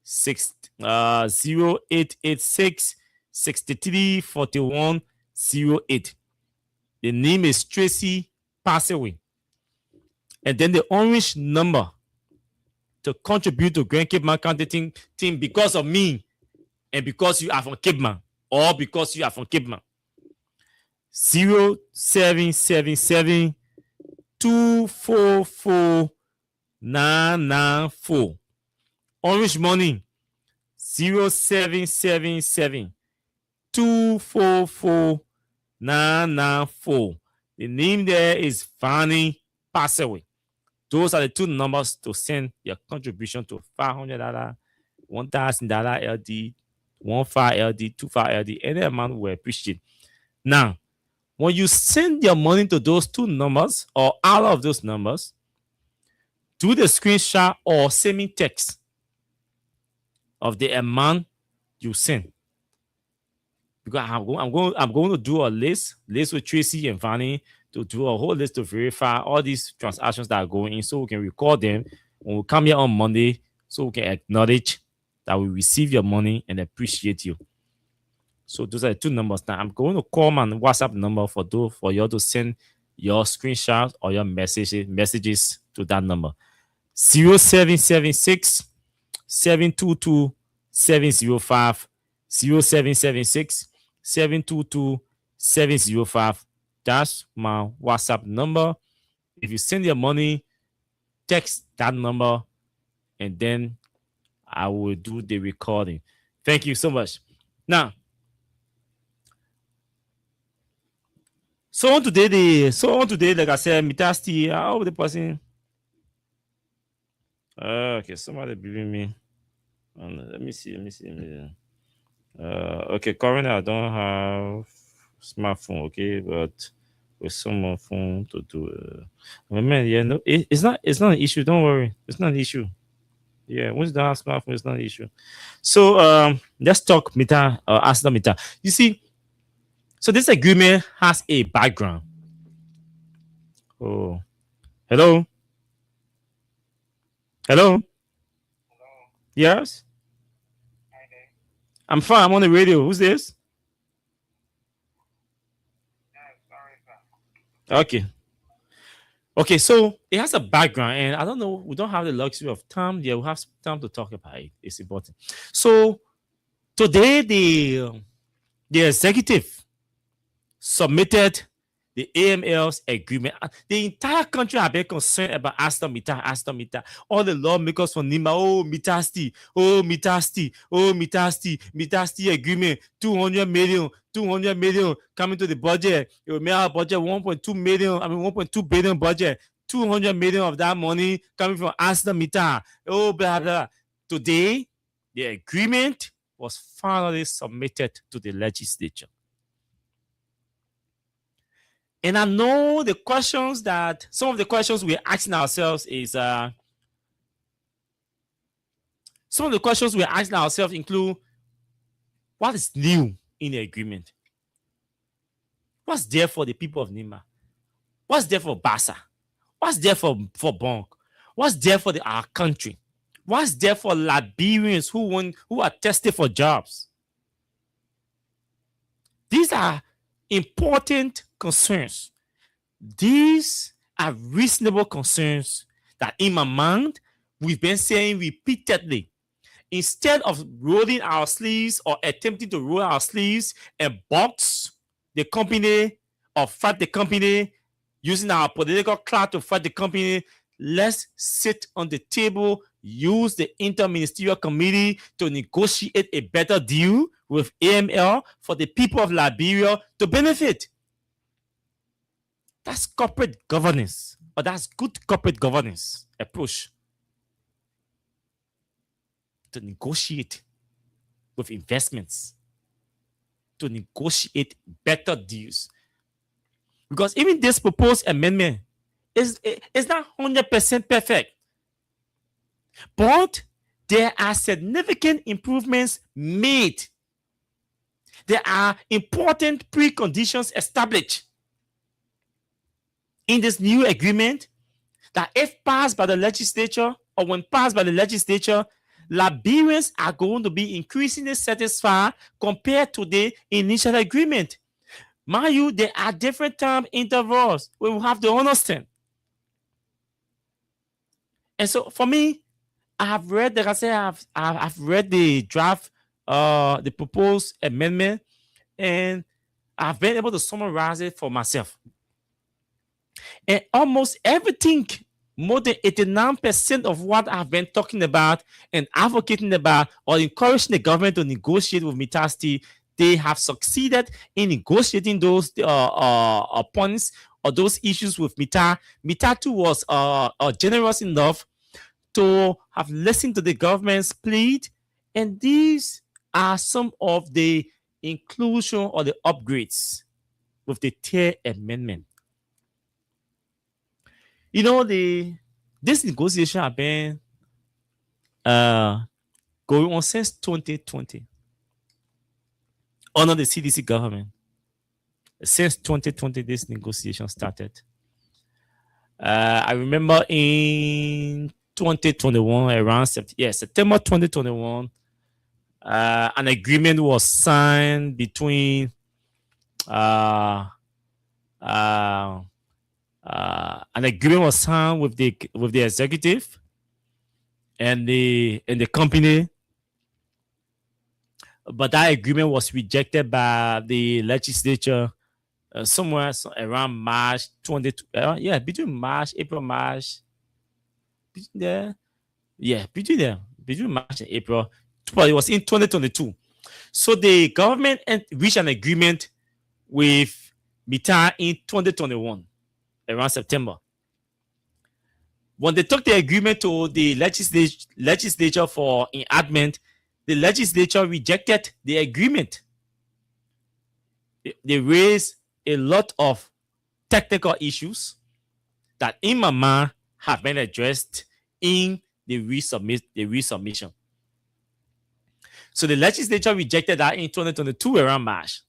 0886 63 41 08. The name is Tracy Passaway. And then the orange number to contribute to Grand Cape Man County team because of me and because you are from Cape Man or because you are from Cape Man. 0777 244 994. Orange money 0777 244 994. The name there is Fanny Passaway. Those are the two numbers to send your contribution to $500, $1,000 LD, 15 LD, 25 LD. Any amount we appreciate. Now, when you send your money to those two numbers or all of those numbers, do the screenshot or send me text of the amount you send. Because I'm going to do a list with Tracy and Fanny to do a whole list to verify all these transactions that are going in so we can record them when we come here on Monday so we can acknowledge that we receive your money and appreciate you. So those are the two numbers. Now I'm going to call my WhatsApp number for you to send your screenshots or your messages to that number. 0776 722 705 0776 722 705. That's my WhatsApp number. If you send your money, text that number, and then I will do the recording. Thank you so much. Now, so on today, like I said, Mitasti, how the person? Okay, somebody believe me. Let me see. Okay, currently I don't have smartphone, okay, but with some phone to do man, yeah, no, it's not an issue. Don't worry, it's not an issue. Yeah, once you don't have smartphone, it's not an issue. So let's talk Mita Asda Mita. You see, so this agreement has a background. Oh, hello. Yes. I'm fine. I'm on the radio. Who's this? Okay. So it has a background, and I don't know. We don't have the luxury of time. Yeah, we have time to talk about it. It's important. So today, the executive submitted the AML's agreement. The entire country have been concerned about Aston Mita. All the lawmakers from Nima, Mitasti agreement, 200 million coming to the budget. It will make our budget 1.2 billion budget. 200 million of that money coming from Aston Mita. Blah, blah. Today, the agreement was finally submitted to the legislature. And I know some of the questions we're asking ourselves include what is new in the agreement? What's there for the people of Nima? What's there for Bassa? What's there for Bonk? What's there for our country? What's there for Liberians who are tested for jobs? These are important concerns. These are reasonable concerns that in my mind we've been saying repeatedly. Instead of rolling our sleeves or attempting to roll our sleeves and box the company or fight the company using our political clout to fight the company, let's sit on the table, use the interministerial committee to negotiate a better deal with AML for the people of Liberia to benefit. That's corporate governance, or that's good corporate governance approach. To negotiate with investments, to negotiate better deals. Because even this proposed amendment is not 100% perfect. But there are significant improvements made. There are important preconditions established in this new agreement that if passed by the legislature or when passed by the legislature, Liberians are going to be increasingly satisfied compared to the initial agreement. Mind you, there are different time intervals we will have to understand. And so for me, I have read, like I said, I've read the draft, the proposed amendment, and I've been able to summarize it for myself. And almost everything, more than 89% of what I've been talking about and advocating about or encouraging the government to negotiate with Mittal Steel, they have succeeded in negotiating those points or those issues with Mittal. Mittal too was generous enough to have listened to the government's plea, and these are some of the inclusion or the upgrades with the third amendment. You know, this negotiation have been going on since 2020 under the CDC government. Since 2020, this negotiation started. I remember in 2021, around September 2021, an agreement was signed between an agreement was signed with the executive and the company, but that agreement was rejected by the legislature somewhere around March 20. Between March, April, March. Between March and April. But it was in 2022. So the government reached an agreement with Mittal in 2021, around September. When they took the agreement to the legislature for enactment, the legislature rejected the agreement. They raised a lot of technical issues that, in my mind, have been addressed in the resubmission. So the legislature rejected that in 2022 around March.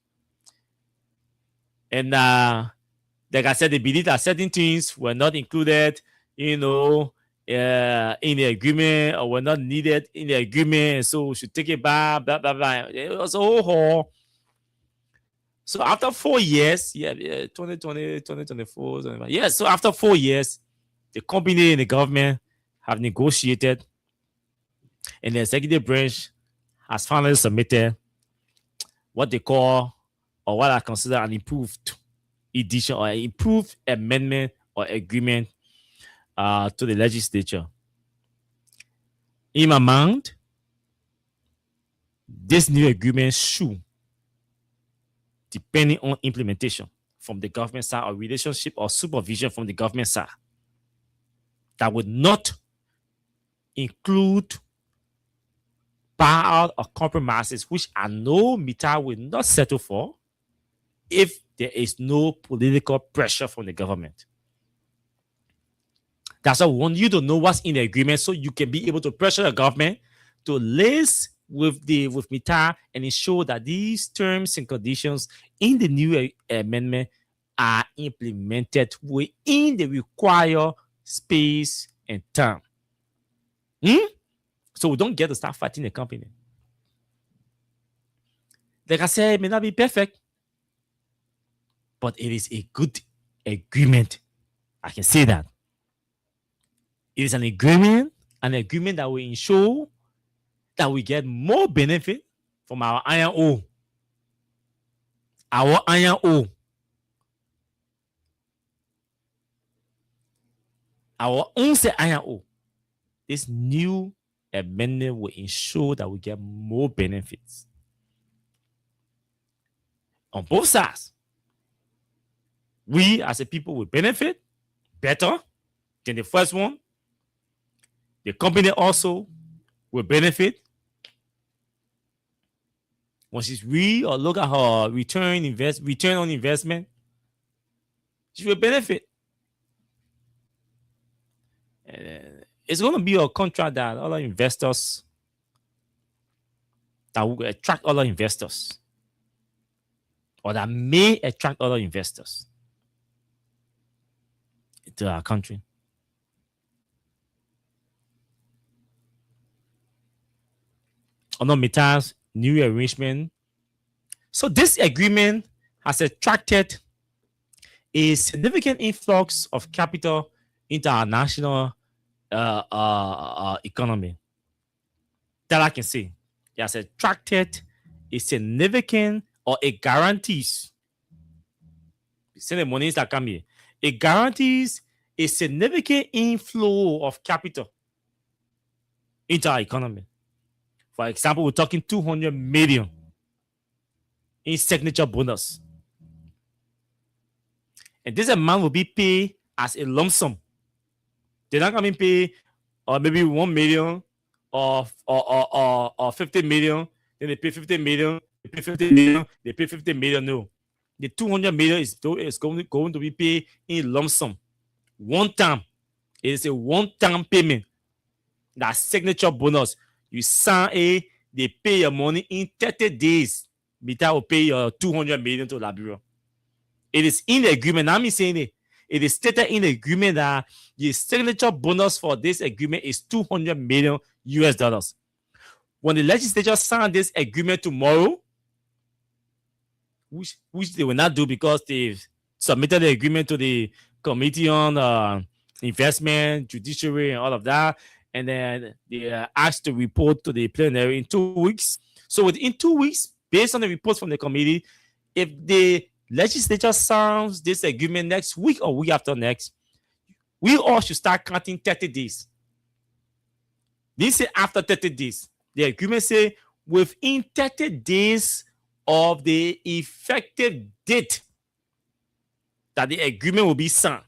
And like I said, they believe that certain things were not included, in the agreement, or were not needed in the agreement, and so we should take it back, blah, blah, blah. It was a whole haul. So after 4 years, 2020, 2024, so after 4 years, the company and the government have negotiated, and the executive branch has finally submitted what they call, or what I consider, an improved edition or an improved amendment or agreement to the legislature. In my mind, this new agreement should, depending on implementation from the government side or relationship or supervision from the government side, that would not include buyout or compromises, which I know Mittal will not settle for if there is no political pressure from the government. That's why we want you to know what's in the agreement, so you can be able to pressure the government to liaise with Mittal and ensure that these terms and conditions in the new amendment are implemented within the required space and time. So we don't get to start fighting the company. Like I said, it may not be perfect, but it is a good agreement. I can say that. It is an agreement that will ensure that we get more benefit from our iron ore. Our iron ore. Our own iron ore. This new amendment will ensure that we get more benefits on both sides. We as a people will benefit better than the first one. The company also will benefit. Once she's or look at her return on investment, she will benefit. It's going to be a contract that other investors, that will attract other investors, or that may attract other investors into our country. Under Mittal's new arrangement. So this agreement has attracted a significant influx of capital into our national economy. That I can say. It has attracted a significant, or it guarantees, see the monies that come here, it guarantees a significant inflow of capital into our economy. For example, we're talking 200 million in signature bonus. And this amount will be paid as a lump sum. They're not going to pay maybe 1 million or 50 million. Then they pay 50 million, they pay 50 million, they pay 50 million. No. The 200 million is going to be paid in lump sum. One time. It is a one-time payment. That signature bonus. You sign they pay your money in 30 days. Mita will pay your 200 million to Liberia. It is in the agreement. I'm saying it. It is stated in the agreement that the signature bonus for this agreement is 200 million US dollars. When the legislature sign this agreement tomorrow, which they will not do because they've submitted the agreement to the Committee on Investment, Judiciary, and all of that, and then they are asked to report to the plenary in 2 weeks. So within 2 weeks, based on the report from the committee, if the legislature signs this agreement next week or week after next, we all should start counting 30 days. This is after 30 days. The agreement says within 30 days of the effective date that the agreement will be signed.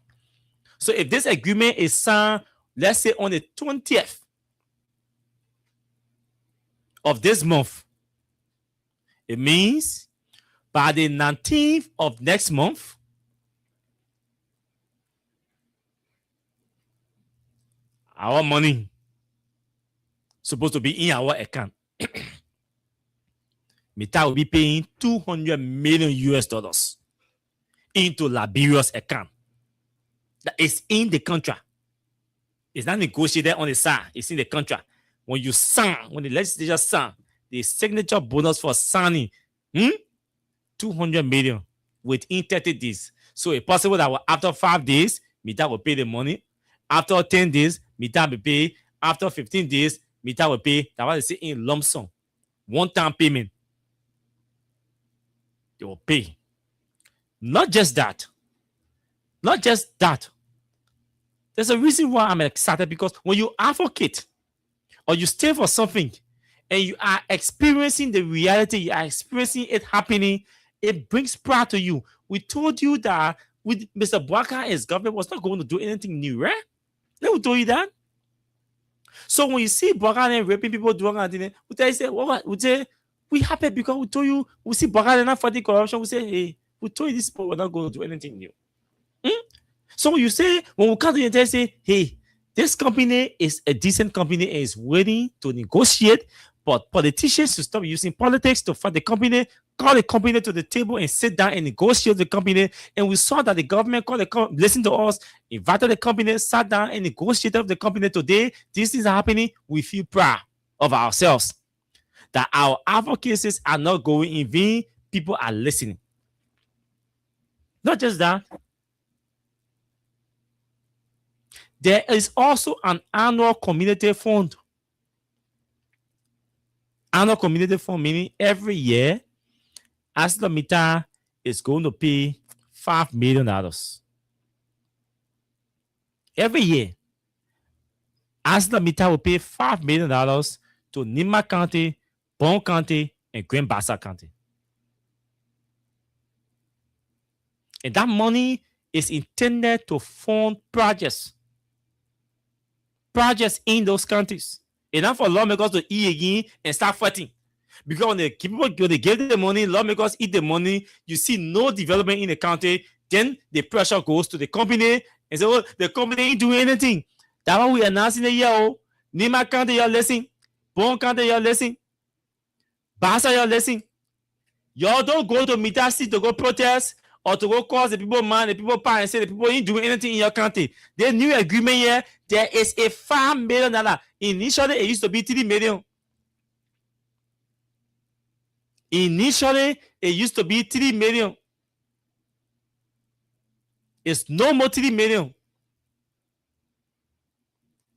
So if this agreement is signed, let's say on the 20th of this month, it means by the 19th of next month, our money supposed to be in our account. Mita will be paying 200 million US dollars into Liberia's account. That is in the contract. It's not negotiated on the side. It's in the contract. When you sign, when the legislature sign, the signature bonus for signing, 200 million within 30 days. So it's possible that after 5 days, Mita will pay the money. After 10 days, Mita will pay. After 15 days, Mita will pay. That's what they say in lump sum. One-time payment. They will pay. Not just that. Not just that. There's a reason why I'm excited, because when you advocate or you stay for something and you are experiencing the reality, you are experiencing it happening, it brings pride to you. We told you that with Mr. Bouaka, his government was not going to do anything new, right? They will tell you that. So when you see Bouaka and raping people doing anything, we say, what? We say, we happy because we told you, we see Bouaka not fighting corruption. We say, hey, we told you this people were not going to do anything new. So you say, when we come to you and say, hey, this company is a decent company and is willing to negotiate, but politicians should stop using politics to fight the company, call the company to the table and sit down and negotiate the company. And we saw that the government listened to us, invited the company, sat down and negotiated with the company. Today, these things are happening. We feel proud of ourselves that our advocacies are not going in vain. People are listening. Not just that. There is also an annual community fund. Annual community fund meaning every year, ArcelorMittal is going to pay $5 million. Every year, ArcelorMittal will pay $5 million to Nima County, Bon County, and Grand Bassa County. And that money is intended to fund projects in those counties. Enough for lawmakers to eat again and start fighting. Because when they give the money, lawmakers eat the money, you see no development in the county, then the pressure goes to the company and say, well, the company ain't doing anything. That's why we announcing the year. Nima County, you're listening. Bon County, you're listening. Bassa, you're listening. Y'all don't go to Mita City to go protest or to go cause the people man, the people power and say the people ain't doing anything in your country. The new agreement here, there is a $5 million. Initially, it used to be $3 million. Initially, it used to be $3 million. It's no more 3 million.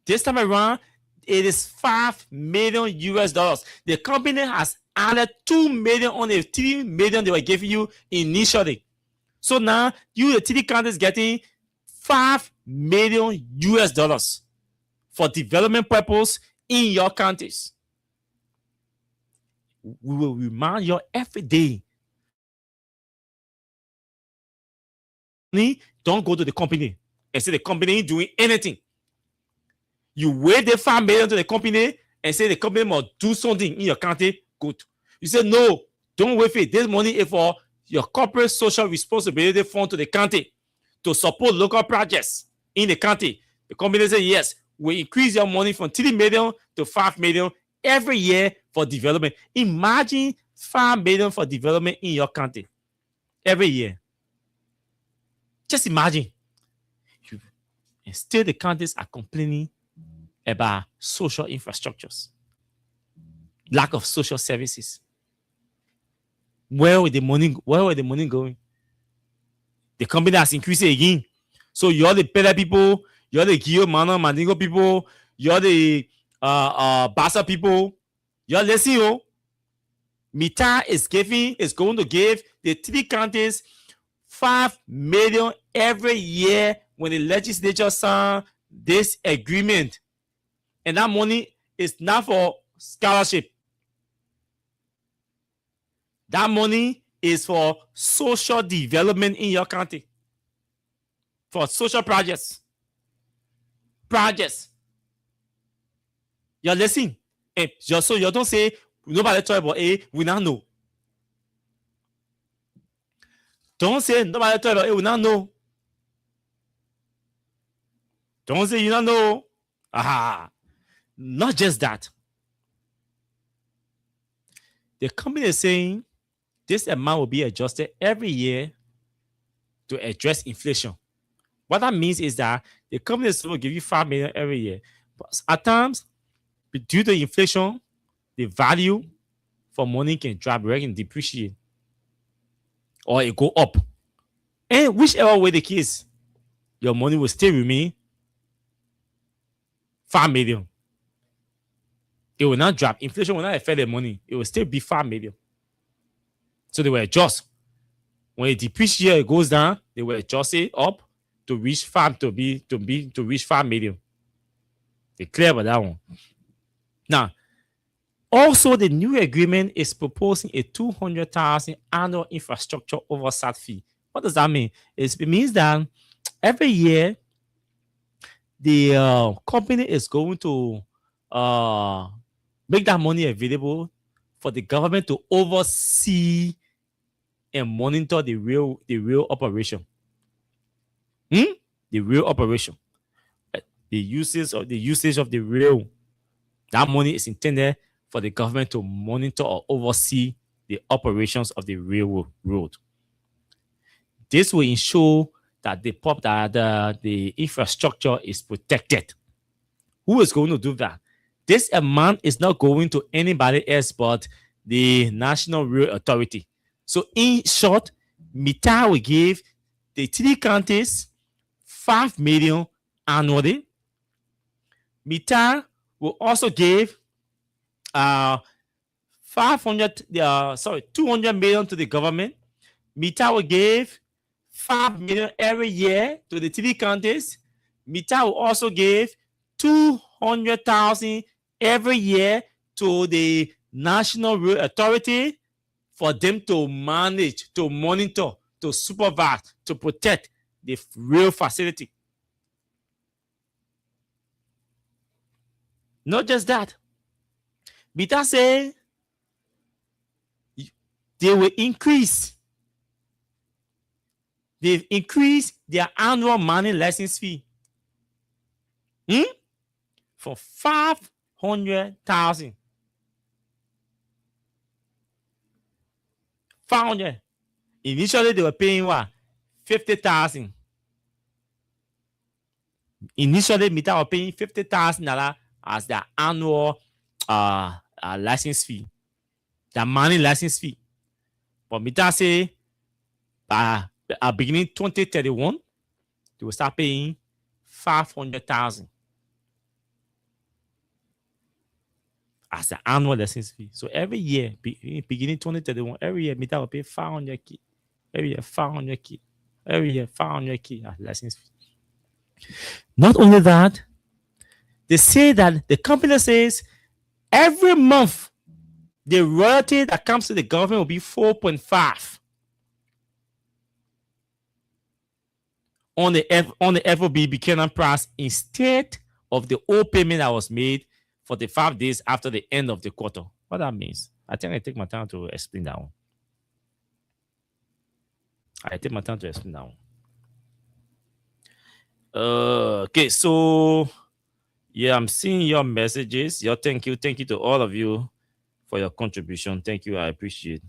This time around, it is 5 million US dollars. The company has added 2 million on the 3 million they were giving you initially. So now you, the TD county, is getting 5 million US dollars for development purpose in your counties. We will remind you every day. Don't go to the company and say the company ain't doing anything. You wait the 5 million to the company and say the company must do something in your county. Good. You say no, don't wait for it. This money is for your corporate social responsibility fund to the county to support local projects in the county. The company say yes, we increase your money from 3 million to 5 million every year for development. Imagine 5 million for development in your county every year. Just imagine. And still the counties are complaining about social infrastructures, lack of social services. Where will the money going? The company has increased it again. So you're the better people, you're the Gio Mana Mandingo people, you're the Bassa people, you're listening. Mita is going to give the 3 counties 5 million every year when the legislature signed this agreement. And that money is not for scholarship. That money is for social development in your county. For social projects. You're listening. And so you don't say, nobody talk about A, we now know. Don't say, nobody talk about A, we now know. Don't say, you don't know. Aha. Not just that. The company is saying this amount will be adjusted every year to address inflation. What that means is that the company is supposed to give you 5 million every year. But at times, due to inflation, the value for money can drop, or can depreciate, or it go up. And whichever way the case, your money will still remain 5 million. It will not drop. Inflation will not affect the money. It will still be 5 million. So they will adjust. When it depreciates, it goes down. They will adjust it up to reach 5 million. They're clear about that one. Now, also the new agreement is proposing a 200,000 annual infrastructure oversight fee. What does that mean? It means that every year the company is going to make that money available for the government to oversee and monitor the real operation. The real operation. The usage of the rail. That money is intended for the government to monitor or oversee the operations of the railroad. This will ensure that the infrastructure is protected. Who is going to do that? This amount is not going to anybody else but the National Rail Authority. So in short, Mita will give the 3 counties 5 million annually. Mita will also give 200 million to the government. Mita will give 5 million every year to the 3 counties. Mita will also give 200,000 every year to the National Rail Authority for them to manage, to monitor, to supervise, to protect the rail facility. Not just that. Mita say they will increase. They've increased their annual money license fee for 500,000. 500. Initially, they were paying what? 50,000. Initially, Mita was paying $50,000 as their annual license fee, the money license fee. But Mita say beginning 2031, they will start paying 500,000 as the annual license fee. So every year, beginning 2031, every year, Mita will pay 500K. Every year, 500K. Every year, 500K as license fee. Not only that, they say that the company says every month the royalty that comes to the government will be 4.5 on the FOB Buchanan price instead of the old payment that was made 45 days after the end of the quarter. What that means? I think I take my time to explain that one. Okay, so yeah, I'm seeing your messages. Thank you to all of you for your contribution. Thank you. I appreciate.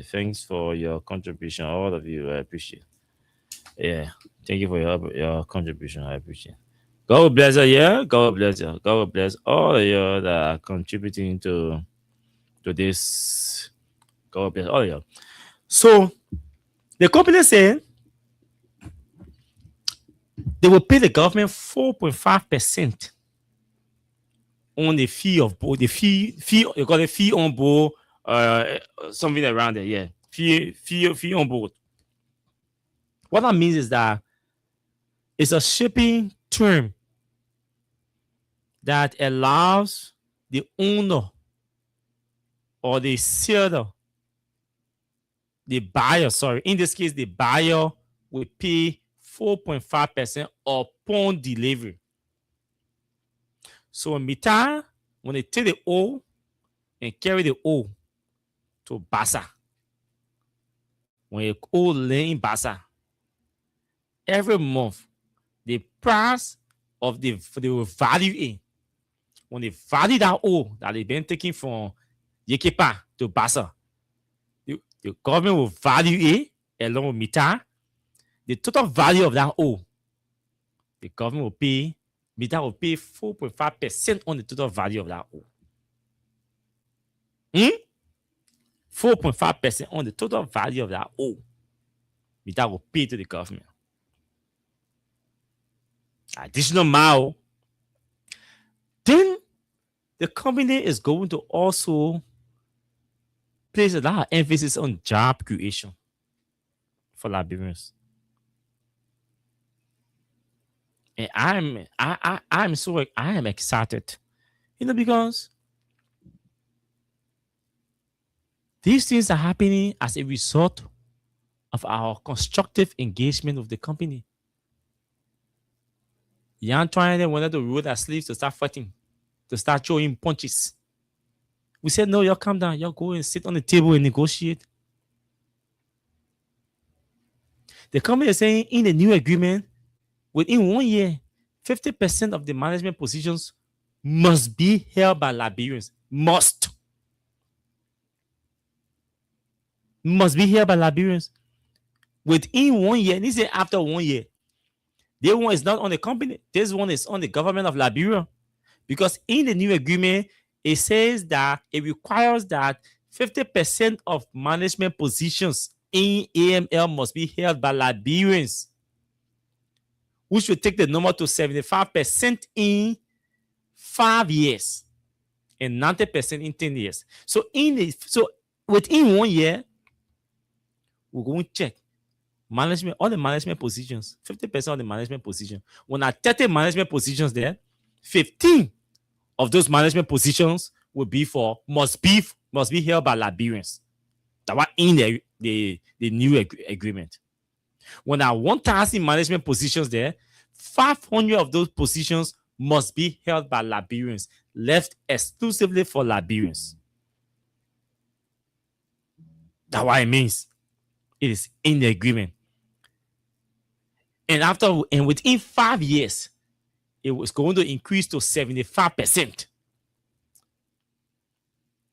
Thanks for your contribution, all of you. I appreciate. Yeah, thank you for your contribution. I appreciate. God bless you. Yeah, God bless you. God bless all of you that are contributing to this. God bless all of you. So the company said they will pay the government 4.5% on the fee of board. The fee you call it fee on board, something around there. Yeah, fee on board. What that means is that it's a shipping term that allows the owner or the seller, the buyer, in this case, the buyer will pay 4.5% upon delivery. So Mita, when they take the O and carry the O to Bassa, when you O lay in Bassa, every month the price of the value in, when they value that O that they've been taking from Yekepa to Bassa, the government will value it along with Mita. The total value of that O, the government will pay, Mita will pay 4.5% on the total value of that O. 4.5% on the total value of that O, Mita will pay to the government. Additional mile. Then the company is going to also place a lot of emphasis on job creation for Liberians. And I am excited, because these things are happening as a result of our constructive engagement with the company. Yan trying they wanted to roll their sleeves to start fighting, to start throwing punches. We said, no, y'all calm down. Y'all go and sit on the table and negotiate. The company is saying in the new agreement, within 1 year, 50% of the management positions must be held by Liberians. Must be held by Liberians. Within 1 year, and he said after 1 year. This one is not on the company. This one is on the government of Liberia. Because in the new agreement, it says that it requires that 50% of management positions in AML must be held by Liberians, which will take the number to 75% in 5 years and 90% in 10 years. So within 1 year, we're going to check management, all the management positions, 50% of the management position. When there are 30 management positions there, 15 of those management positions will be must be held by Liberians. That were in the new agreement. When there are 1,000 management positions there, 500 of those positions must be held by Liberians, left exclusively for Liberians. That's what it means. It is in the agreement. And within 5 years, it was going to increase to 75%.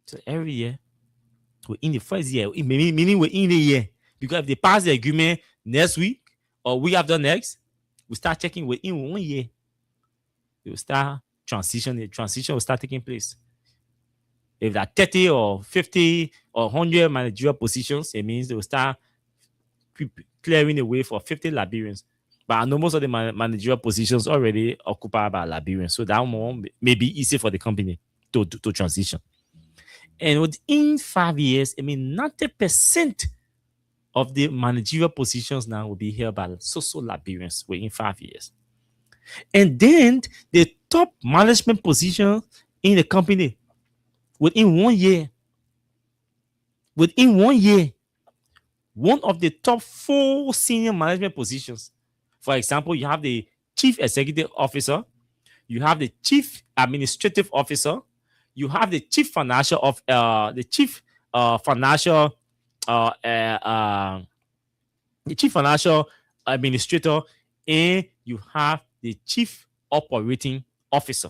So every year, within the first year, meaning within a year, because if they pass the agreement next week or week after next, we start checking within 1 year. It will start transition. The transition will start taking place. If there are 30 or 50 or 100 managerial positions, it means they will start clearing the way for 50 Liberians. But I know most of the managerial positions already occupied by Liberians. So that one may be easy for the company to transition. And within 5 years, 90% of the managerial positions now will be held by social Liberians within 5 years. And then the top management position in the company within 1 year, one of the top 4 senior management positions. For example, you have the chief executive officer, you have the chief administrative officer, you have the chief financial administrator, and you have the chief operating officer.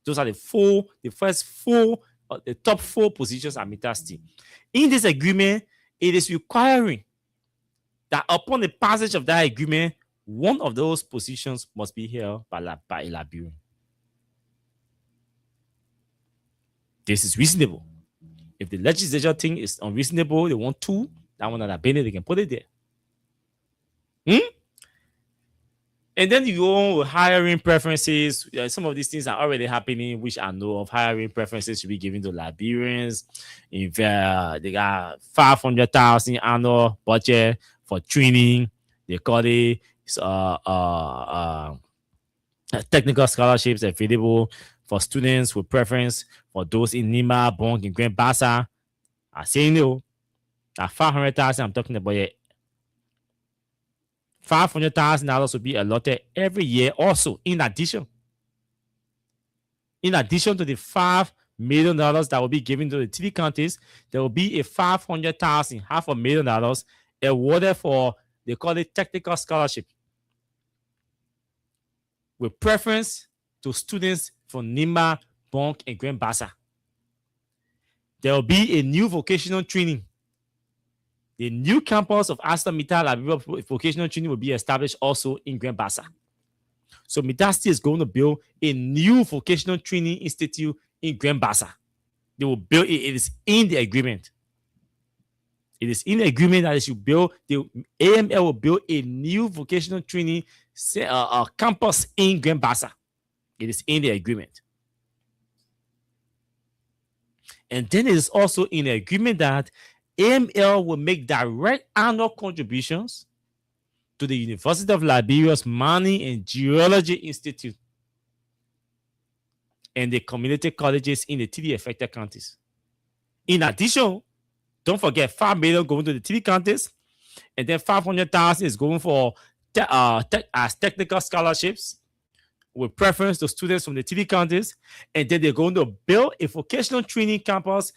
Those are the first 4, the top 4 positions at Mita Steel. In this agreement, it is requiring that upon the passage of that agreement, one of those positions must be held by a Liberian. This is reasonable. If the legislature think it's unreasonable, they want 2, that one that they can put it there. And then you go on with hiring preferences. Some of these things are already happening, which I know of. Hiring preferences should be given to Liberians. If they got 500,000 annual budget for training, they call it technical scholarships available for students with preference for those in Nima, Bonk, and Grand Bassa. I say no. That 500,000 I'm talking about here. $500,000 will be allotted every year. Also, in addition to the $5 million that will be given to the 3 counties, there will be a $500,000, $500,000 awarded for, they call it technical scholarship, with preference to students from Nimba, Bonk, and Grand Bassa. There will be a new vocational training. The new campus of ArcelorMittal Liberia vocational training will be established also in Grand Bassa. So Mita Steel is going to build a new vocational training institute in Grand Bassa. They will build it. It is in the agreement. It is in the agreement that they should build. The AML will build a new vocational training campus in Grand Bassa. It is in the agreement. And then it is also in the agreement that AML will make direct annual contributions to the University of Liberia's Mining and Geology Institute and the community colleges in the 3 affected counties. In addition, don't forget $5 million going to the 3 counties, and then $500,000 is going for as technical scholarships with preference to students from the 3 counties, and then they're going to build a vocational training campus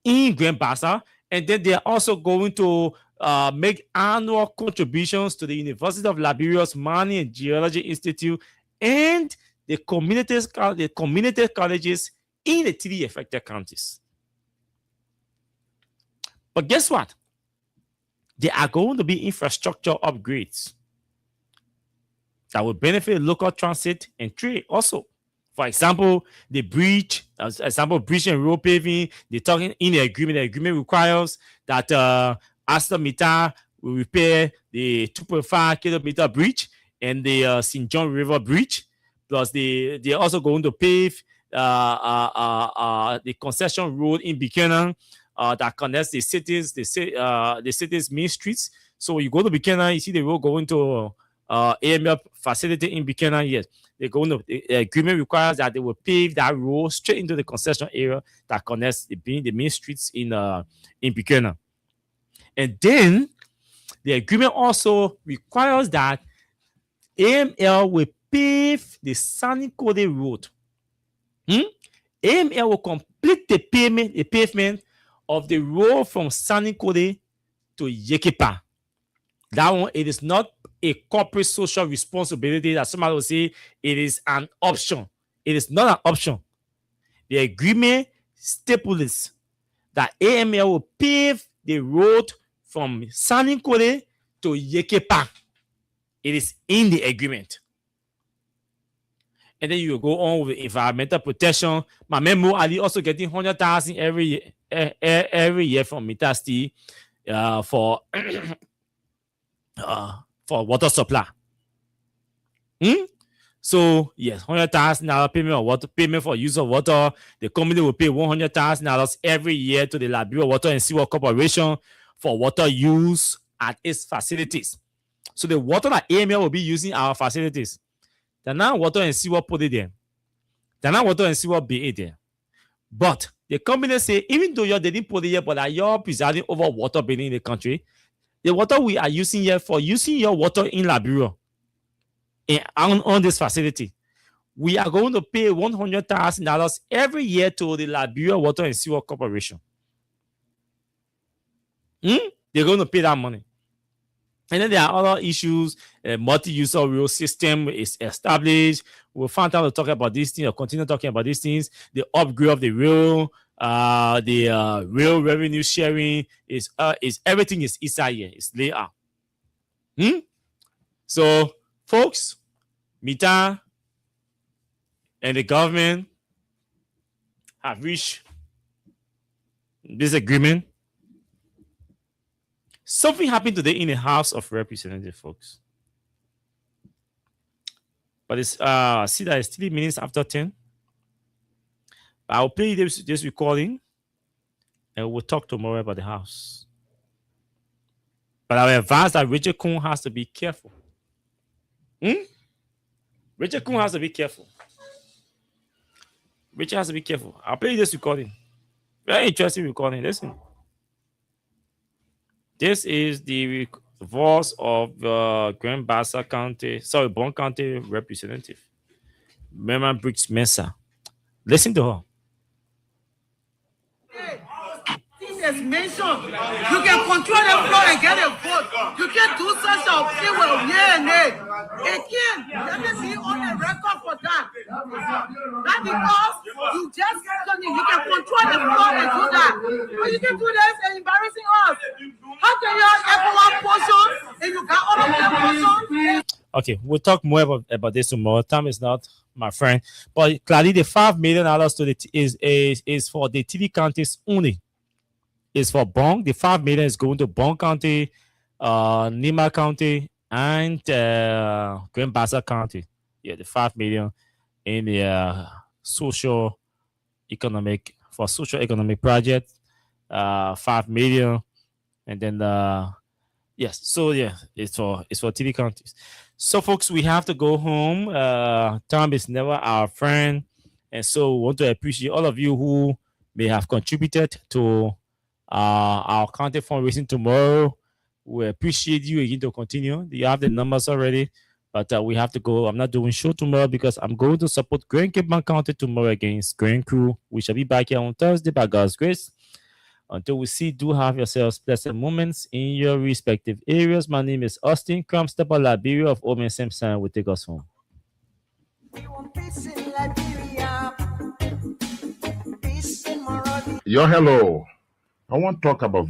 in Grand Bassa. And then they are also going to make annual contributions to the University of Liberia's Mining and Geology Institute and the community colleges in the 3 affected counties. But guess what? There are going to be infrastructure upgrades that will benefit local transit and trade also. For example, the bridge, bridge and road paving, they're talking in the agreement. The agreement requires that ArcelorMittal will repair the 2.5 kilometer bridge and the St. John River Bridge. Plus, they're also going to pave the concession road in Buchanan that connects the city's main streets. So you go to Buchanan, you see the road going to AML facility in Buchanan. Yes, they're going to. The agreement requires that they will pave that road straight into the concession area that connects the main streets in Buchanan. And then the agreement also requires that AML will pave the Sanikode Road. AML will complete the pavement of the road from Sanikode to Yekepa. That one, it is not a corporate social responsibility that somebody will say it is an option. It is not an option. The agreement stipulates that AML will pave the road from Sanikode to Yekepa. It is in the agreement. And then you go on with environmental protection. My memo Ali also getting 100,000 every year from Mita Steel for water supply. So yes, $100,000 payment of water, payment for use of water. The company will pay $100,000 every year to the Liberia Water and Sewer Corporation for water use at its facilities. So the water that AML will be using our facilities, the now water and sewer put it there. The now water and sewer be it there. But the company say, even though they didn't put it here, but that you're presiding over water being in the country, the water we are using here for using your water in Liberia on this facility, we are going to pay $100,000 every year to the Liberia Water and Sewer Corporation. They're going to pay that money. And then there are other issues. A multi-user rail system is established. We'll find time to talk about these things or continue talking about these things. The upgrade of the rail, the rail revenue sharing is everything is inside here. It's laid out. So, folks, Mita and the government have reached this agreement. Something happened today in the House of Representatives, folks. But it's see that it's 3 minutes after 10. I'll play this recording and we'll talk tomorrow about the House. But I will advise that Richard Kuhn has to be careful. Richard Kuhn has to be careful. Richard has to be careful. I'll play this recording. Very interesting recording. Listen. This is the voice of Grand Bassa County, Bon County representative, Mema Briggs Mensah. Listen to her. As mentioned, you can control the floor and get a vote. You can do such a thing with yeah and nay. Again, let me be on the record for that. Not because you just you can control the floor and do that. But you can do this and embarrassing us. How can you have one portion and you got all of the portion? Okay, we'll talk more about this tomorrow. Time is not my friend, but clearly the $5 million to the is for the TV counties only. Is for Bong. The $5 million is going to Bong County, Nima County, and Grand Bassa County. Yeah, the $5 million in the social economic project. $5 million, and then yes. So yeah, it's for TV counties. So folks, we have to go home. Time is never our friend, and so we want to appreciate all of you who may have contributed to our county fundraising tomorrow. We appreciate you again to continue. You have the numbers already, but we have to go. I'm not doing show tomorrow because I'm going to support Grand Cape Mount County tomorrow against Grand Crew. We shall be back here on Thursday by God's grace. Until we see, do have yourselves pleasant moments in your respective areas. My name is Austin Crumpstepper Liberia of Omen Simpson. Will take us home. Yo, hello. I want to talk about